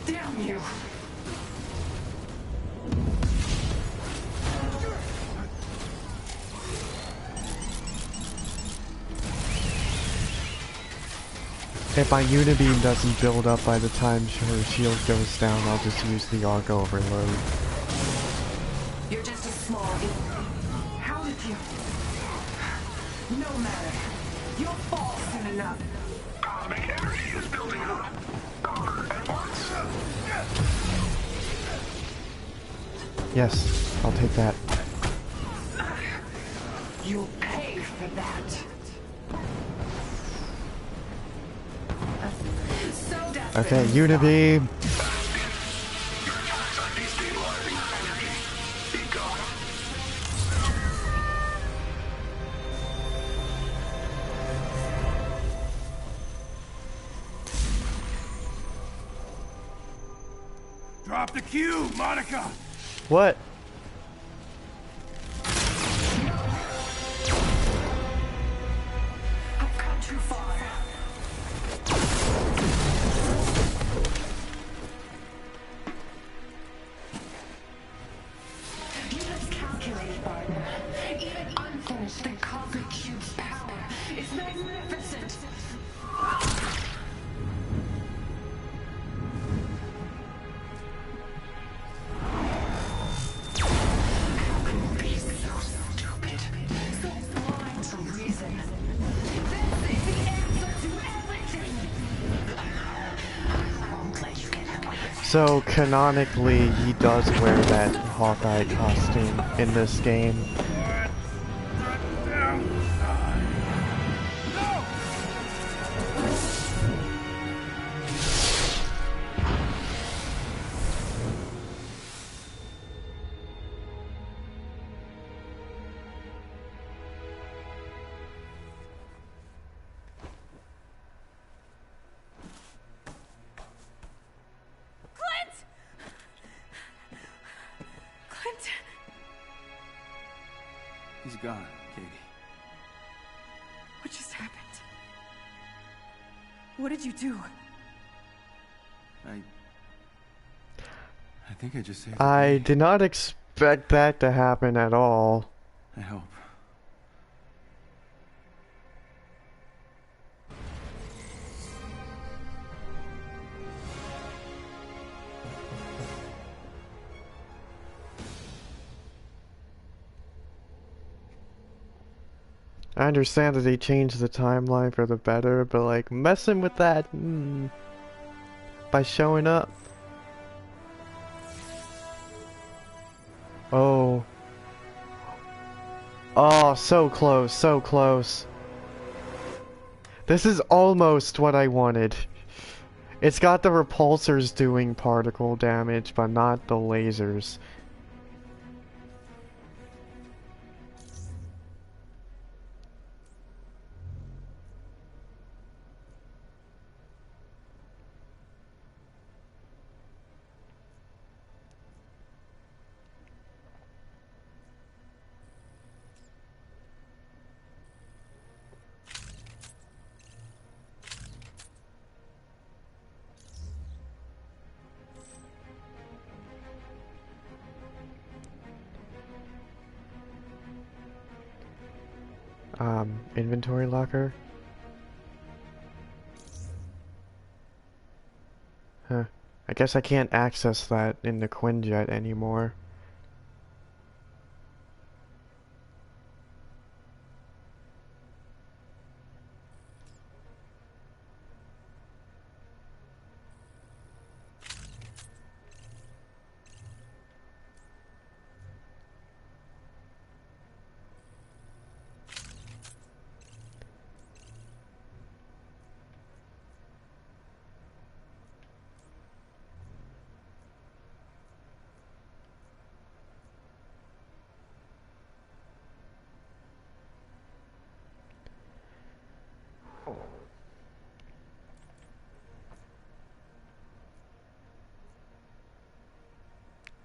Damn you. If my Unibeam doesn't build up by the time her shield goes down, I'll just use the arc overload. You're just a small How did you? No matter. You'll fall soon enough. Cosmic energy is building up. Conquer at once. Yes, I'll take that. You'll pay for that. So desperate. Okay, Unibeam. Your attacks are destabilizing her energy. Keep going. Drop the cube, Monica! What? I've come too far. You unleash the Cosmic Cube's power is magnificent. How can you be so stupid, so blind to reason? This is the answer to everything. I won't let you get away with it. So canonically, he does wear that Hawkeye costume in this game. He's gone, Katie. What just happened? What did you do? I think I just saved I the day. did not expect that to happen at all. I hope. I understand that they changed the timeline for the better, but like messing with that by showing up. Oh. Oh, so close, so close. This is almost what I wanted. It's got the repulsors doing particle damage, but not the lasers. Inventory locker? Huh. I guess I can't access that in the Quinjet anymore.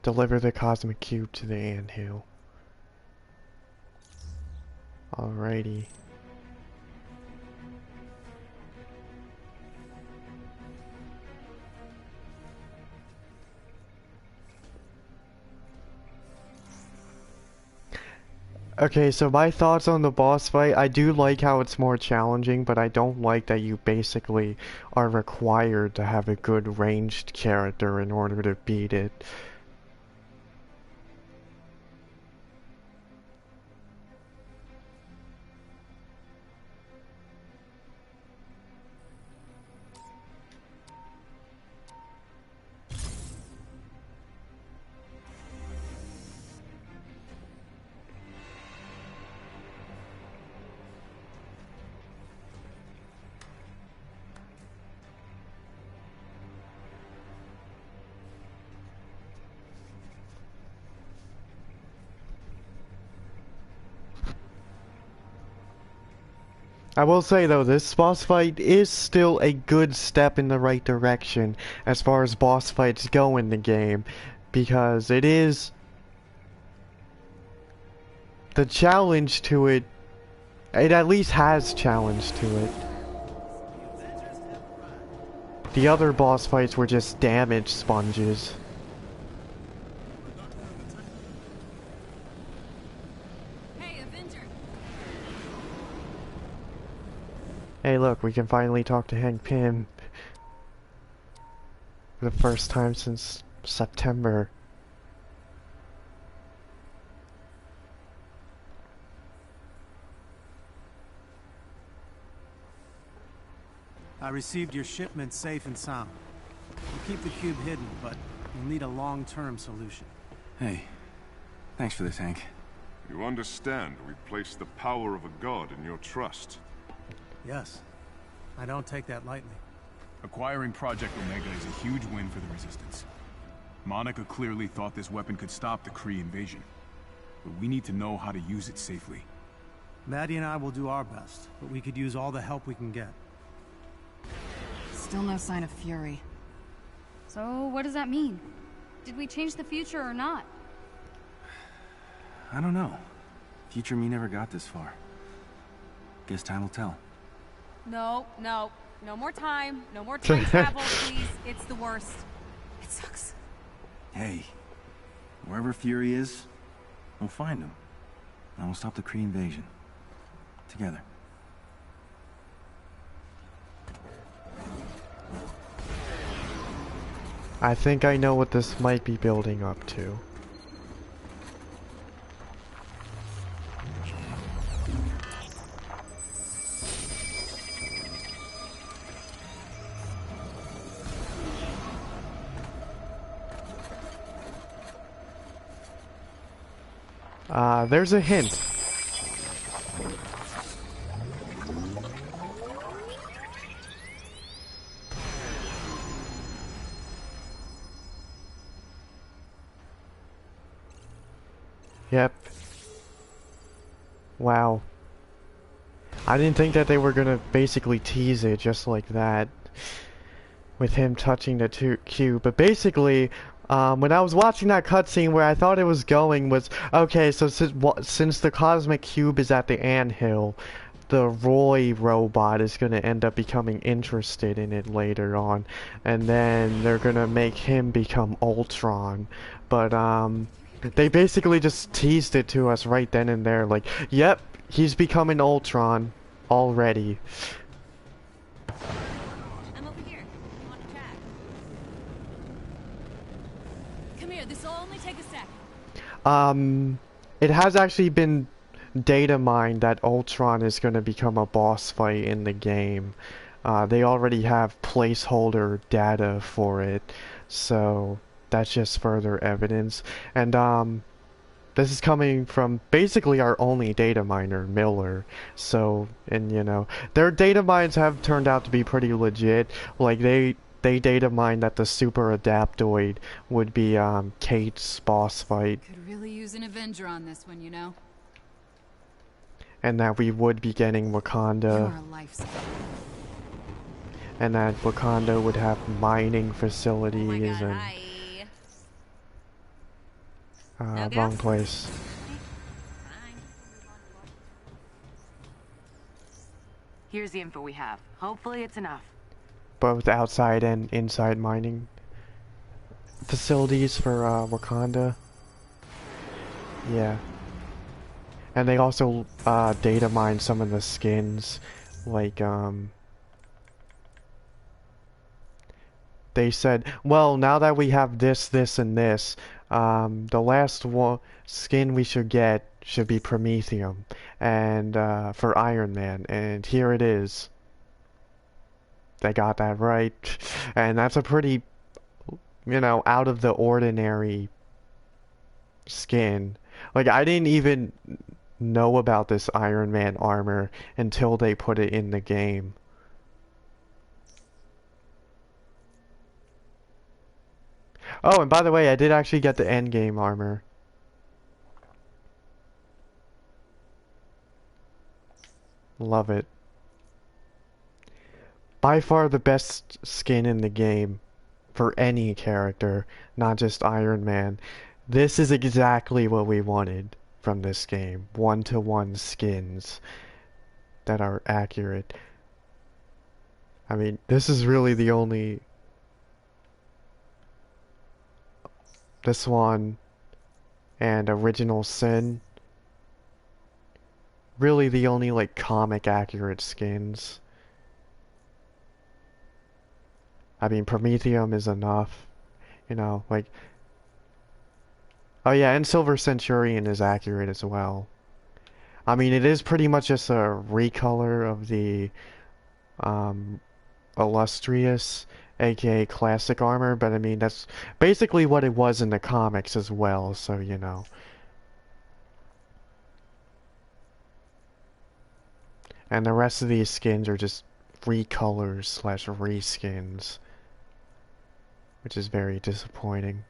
Deliver the cosmic cube to the anthill. Alrighty. Okay, so my thoughts on the boss fight, I do like how it's more challenging, but I don't like that you basically are required to have a good ranged character in order to beat it. I will say though, this boss fight is still a good step in the right direction as far as boss fights go in the game, because it is the challenge to it, it at least has challenge to it. The other boss fights were just damage sponges. Hey, Avenger! Hey, look, we can finally talk to Hank Pym for the first time since September. I received your shipment safe and sound. We'll keep the cube hidden, but we'll need a long-term solution. Hey, thanks for this, Hank. You understand we place the power of a god in your trust. Yes. I don't take that lightly. Acquiring Project Omega is a huge win for the Resistance. Monica clearly thought this weapon could stop the Kree invasion. But we need to know how to use it safely. Maddie and I will do our best, but we could use all the help we can get. Still no sign of Fury. So, what does that mean? Did we change the future or not? I don't know. Future me never got this far. Guess time will tell. No more time. No more time travel, please. It's the worst. It sucks. Hey, wherever Fury is, we'll find him. And we'll stop the Kree invasion. Together. I think I know what this might be building up to. There's a hint. Yep. Wow. I didn't think that they were gonna basically tease it just like that. With him touching the cube. But basically, when I was watching that cutscene, where I thought it was going was, okay, so since the cosmic cube is at the anthill, the Roy robot is gonna end up becoming interested in it later on. And then they're gonna make him become Ultron. But, they basically just teased it to us right then and there, like, yep, he's becoming Ultron already. I'm over here. I want to chat. Come here, this will only take a sec. It has actually been data mined that Ultron is going to become a boss fight in the game. They already have placeholder data for it, so that's just further evidence. And this is coming from basically our only data miner, Miller. So, and you know, their data mines have turned out to be pretty legit. Like they data mined that the super adaptoid would be Kate's boss fight. Could really use an Avenger on this one, you know? And that we would be getting Wakanda. You're a lifesaver. And that Wakanda would have mining facilities. Oh my God, and hi. wrong place. Here's the info we have. Hopefully it's enough. Both outside and inside mining facilities for Wakanda. Yeah. And they also data mine some of the skins, like they said, well, now that we have this, this, and this, the last skin we should get should be Promethium, and for Iron Man, and here it is. They got that right, and that's a pretty, you know, out of the ordinary skin. Like, I didn't even know about this Iron Man armor until they put it in the game. Oh, and by the way, I did actually get the endgame armor. Love it. By far the best skin in the game for any character, not just Iron Man. This is exactly what we wanted from this game. One-to-one skins that are accurate. I mean, this is really the only... This one and Original Sin. Really the only, like, comic accurate skins I mean, Promethium is enough, you know, like... Oh yeah, and Silver Centurion is accurate as well. I mean, it is pretty much just a recolor of the, Illustrious, aka Classic Armor, but I mean, that's basically what it was in the comics as well, so, you know. And the rest of these skins are just recolors slash reskins, which is very disappointing.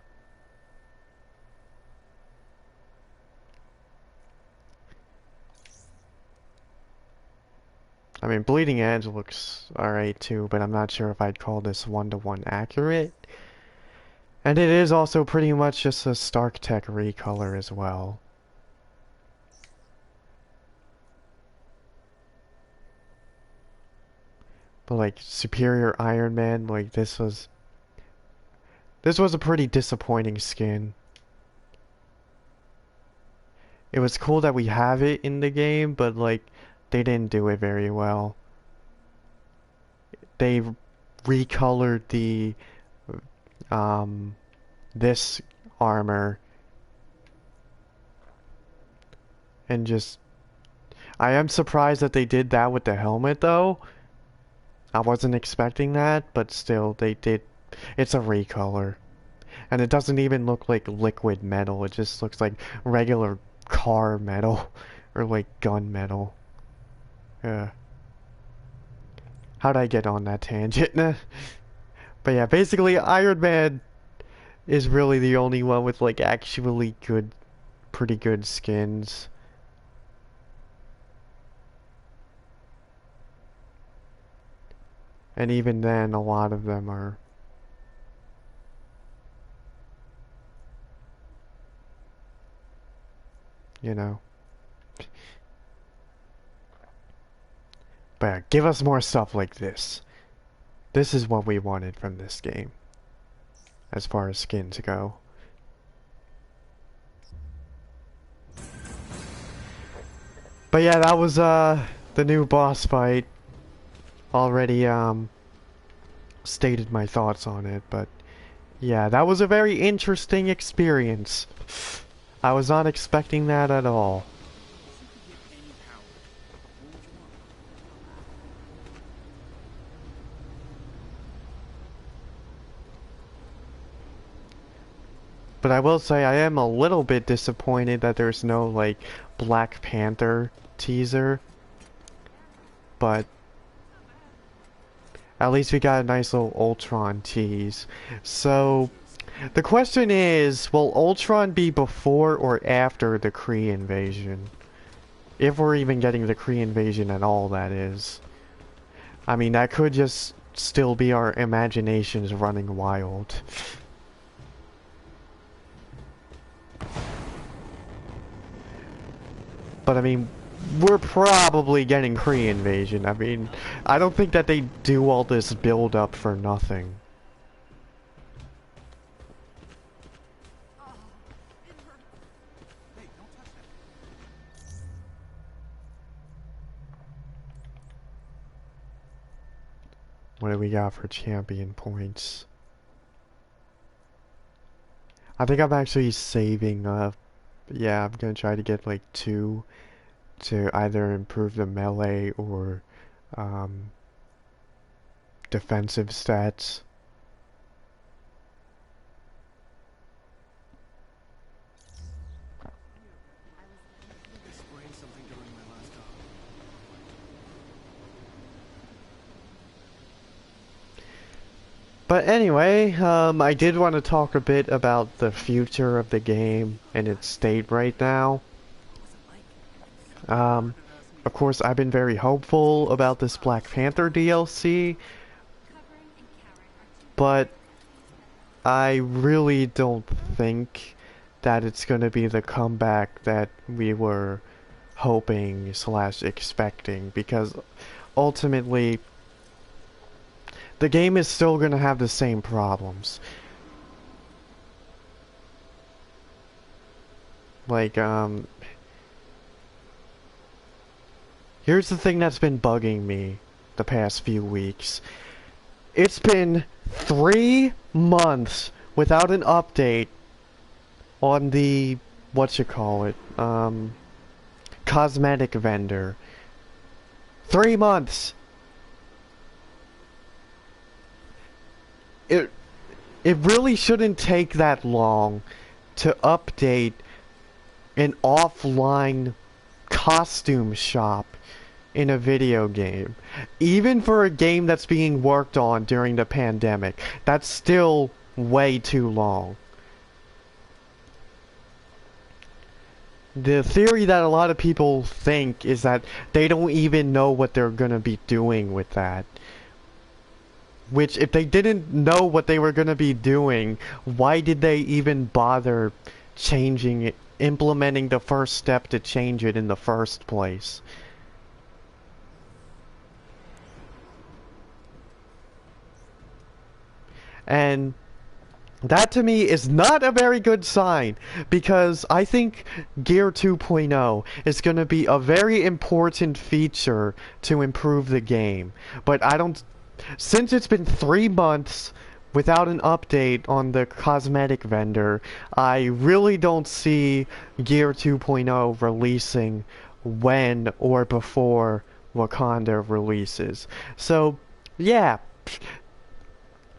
I mean, Bleeding Edge looks alright too, but I'm not sure if I'd call this one-to-one accurate. And it is also pretty much just a Stark Tech recolor as well. But like Superior Iron Man, like this was a pretty disappointing skin. It was cool that we have it in the game, but like they didn't do it very well. They recolored the this armor and just I am surprised that they did that with the helmet though. I wasn't expecting that, but still they did. It's a recolor. And it doesn't even look like liquid metal, it just looks like regular car metal or like gun metal. Yeah. How'd I get on that tangent? But yeah, basically Iron Man is really the only one with like actually good, pretty good skins. And even then, a lot of them are, you know. But yeah, give us more stuff like this. This is what we wanted from this game, as far as skins go. But yeah, that was the new boss fight. Already stated my thoughts on it, but yeah, that was a very interesting experience. I was not expecting that at all. But I will say I am a little bit disappointed that there's no like Black Panther teaser. But at least we got a nice little Ultron tease. So the question is, will Ultron be before or after the Kree invasion? If we're even getting the Kree invasion at all, that is. I mean, that could just still be our imaginations running wild. But I mean, we're probably getting Kree invasion. I mean, I don't think that they do all this build up for nothing. What do we got for champion points? I think I'm actually saving up. Yeah, I'm gonna try to get like 2 to either improve the melee or defensive stats. But anyway, I did want to talk a bit about the future of the game and its state right now. Of course, I've been very hopeful about this Black Panther DLC, but I really don't think that it's going to be the comeback that we were hoping slash expecting, because ultimately the game is still going to have the same problems. Like, here's the thing that's been bugging me the past few weeks. It's been 3 months without an update on the, cosmetic vendor. 3 months! It really shouldn't take that long to update an offline costume shop in a video game. Even for a game that's being worked on during the pandemic, that's still way too long. The theory that a lot of people think is that they don't even know what they're gonna be doing with that. Which, if they didn't know what they were gonna be doing, why did they even bother changing it, implementing the first step to change it in the first place? And that to me is not a very good sign, because I think Gear 2.0 is going to be a very important feature to improve the game. But since it's been 3 months without an update on the cosmetic vendor, I really don't see Gear 2.0 releasing when or before Wakanda releases. So, yeah.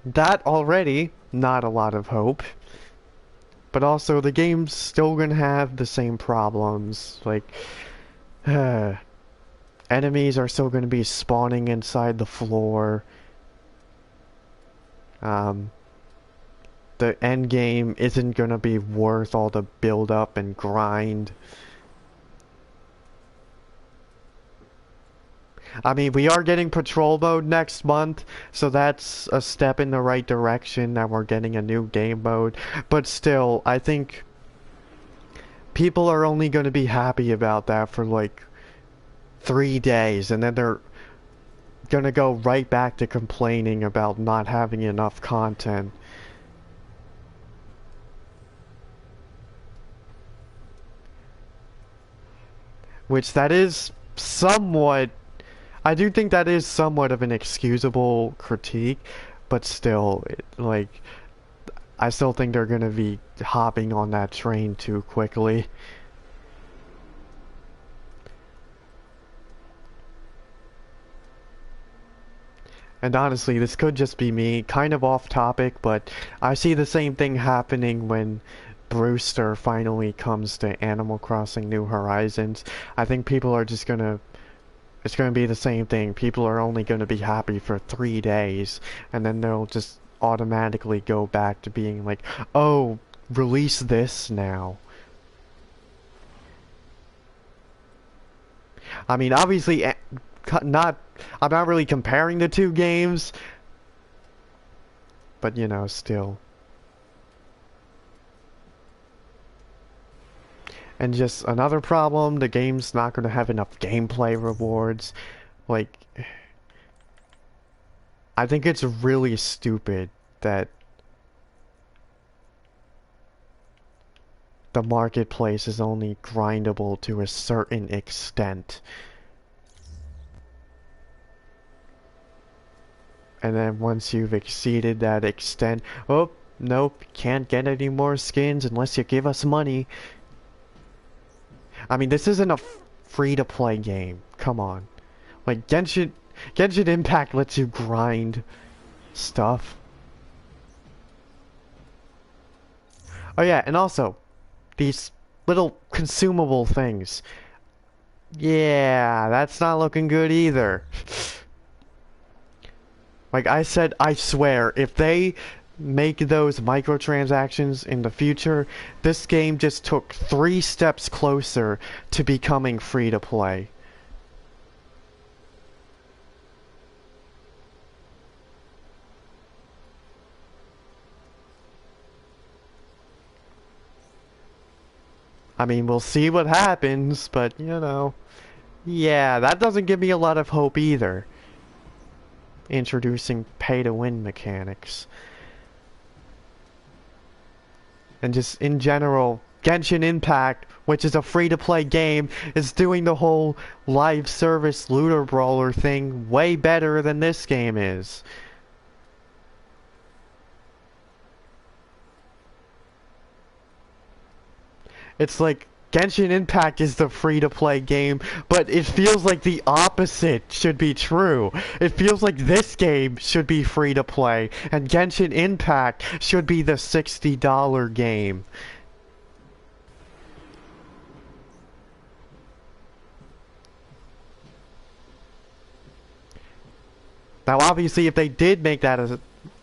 That already, not a lot of hope. But also, the game's still gonna have the same problems. Like, enemies are still gonna be spawning inside the floor. The end game isn't gonna be worth all the build up and grind. I mean, we are getting patrol mode next month, so that's a step in the right direction that we're getting a new game mode. But still, I think people are only going to be happy about that for like 3 days, and then they're going to go right back to complaining about not having enough content. Which that is somewhat... I do think that is somewhat of an excusable critique, but still, like, I still think they're gonna be hopping on that train too quickly. And honestly, this could just be me, kind of off topic, but I see the same thing happening when Brewster finally comes to Animal Crossing New Horizons. I think people are just gonna... It's going to be the same thing. People are only going to be happy for 3 days, and then they'll just automatically go back to being like, oh, release this now. I mean, obviously, I'm not really comparing the two games, but, you know, still. And just another problem, the game's not going to have enough gameplay rewards. Like, I think it's really stupid that the marketplace is only grindable to a certain extent. And then once you've exceeded that extent, oh, nope, can't get any more skins unless you give us money. I mean, this isn't a free-to-play game. Come on. Like, Genshin Impact lets you grind stuff. Oh yeah, and also, these little consumable things. Yeah, that's not looking good either. Like I said, I swear, if they make those microtransactions in the future, this game just took 3 steps closer to becoming free to play. I mean, we'll see what happens, but you know, yeah, that doesn't give me a lot of hope either. Introducing pay-to-win mechanics. And just in general, Genshin Impact, which is a free-to-play game, is doing the whole live service looter brawler thing way better than this game is. It's like Genshin Impact is the free-to-play game, but it feels like the opposite should be true. It feels like this game should be free-to-play, and Genshin Impact should be the $60 game. Now, obviously, if they did make that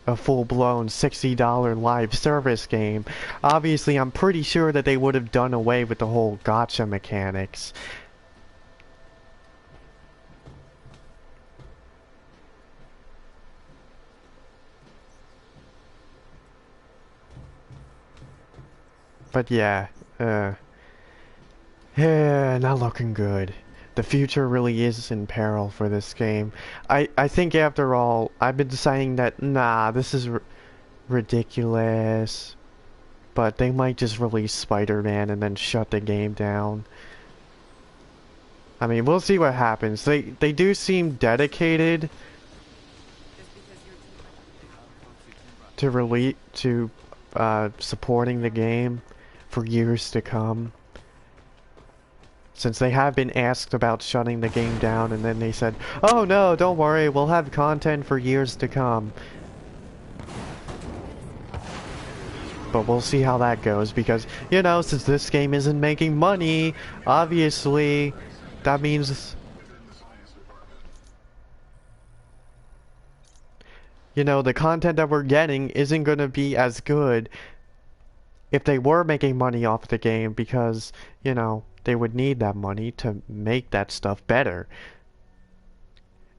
a full-blown $60 live service game, obviously I'm pretty sure that they would have done away with the whole gacha mechanics. But yeah, not looking good. The future really is in peril for this game. I think after all, I've been saying that, nah, this is ridiculous. But they might just release Spider-Man and then shut the game down. I mean, we'll see what happens. They do seem dedicated to supporting the game for years to come. Since they have been asked about shutting the game down, and then they said, "Oh no, don't worry, we'll have content for years to come." But we'll see how that goes, because, you know, since this game isn't making money, obviously, that means, you know, the content that we're getting isn't gonna be as good if they were making money off the game, because, you know, they would need that money to make that stuff better.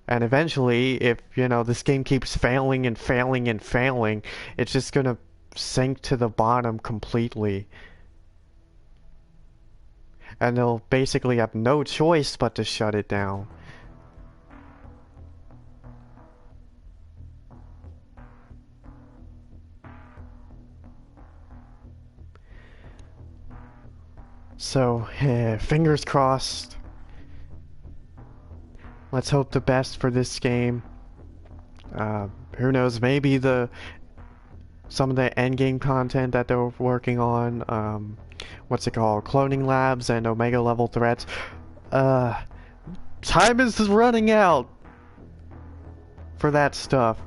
And eventually, if, you know, this game keeps failing and failing and failing, it's just gonna sink to the bottom completely. And they'll basically have no choice but to shut it down. So, fingers crossed. Let's hope the best for this game. Who knows, maybe some of the endgame content that they're working on, what's it called, cloning labs and omega level threats. Time is running out for that stuff.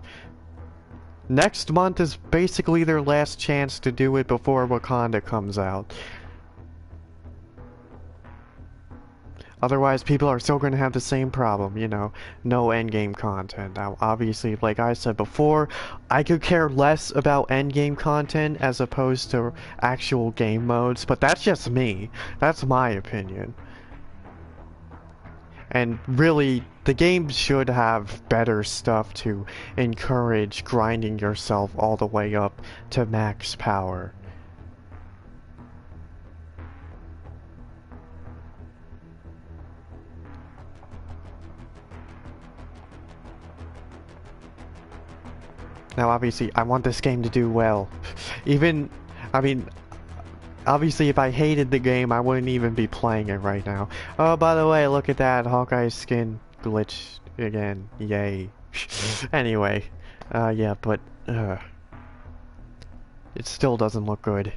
Next month is basically their last chance to do it before Wakanda comes out. Otherwise, people are still going to have the same problem, you know, no endgame content. Now, obviously, like I said before, I could care less about endgame content as opposed to actual game modes, but that's just me. That's my opinion. And really, the game should have better stuff to encourage grinding yourself all the way up to max power. Now, obviously, I want this game to do well. Even, I mean, obviously, if I hated the game, I wouldn't even be playing it right now. Oh, by the way, look at that. Hawkeye's skin glitched again. Yay. Anyway, yeah, but, it still doesn't look good.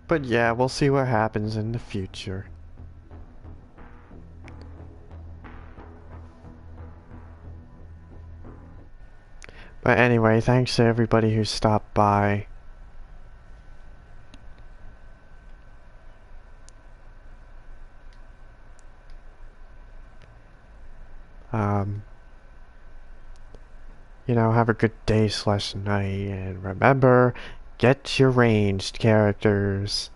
But yeah, we'll see what happens in the future. But anyway, thanks to everybody who stopped by. You know, have a good day/night, and remember, get your ranged characters.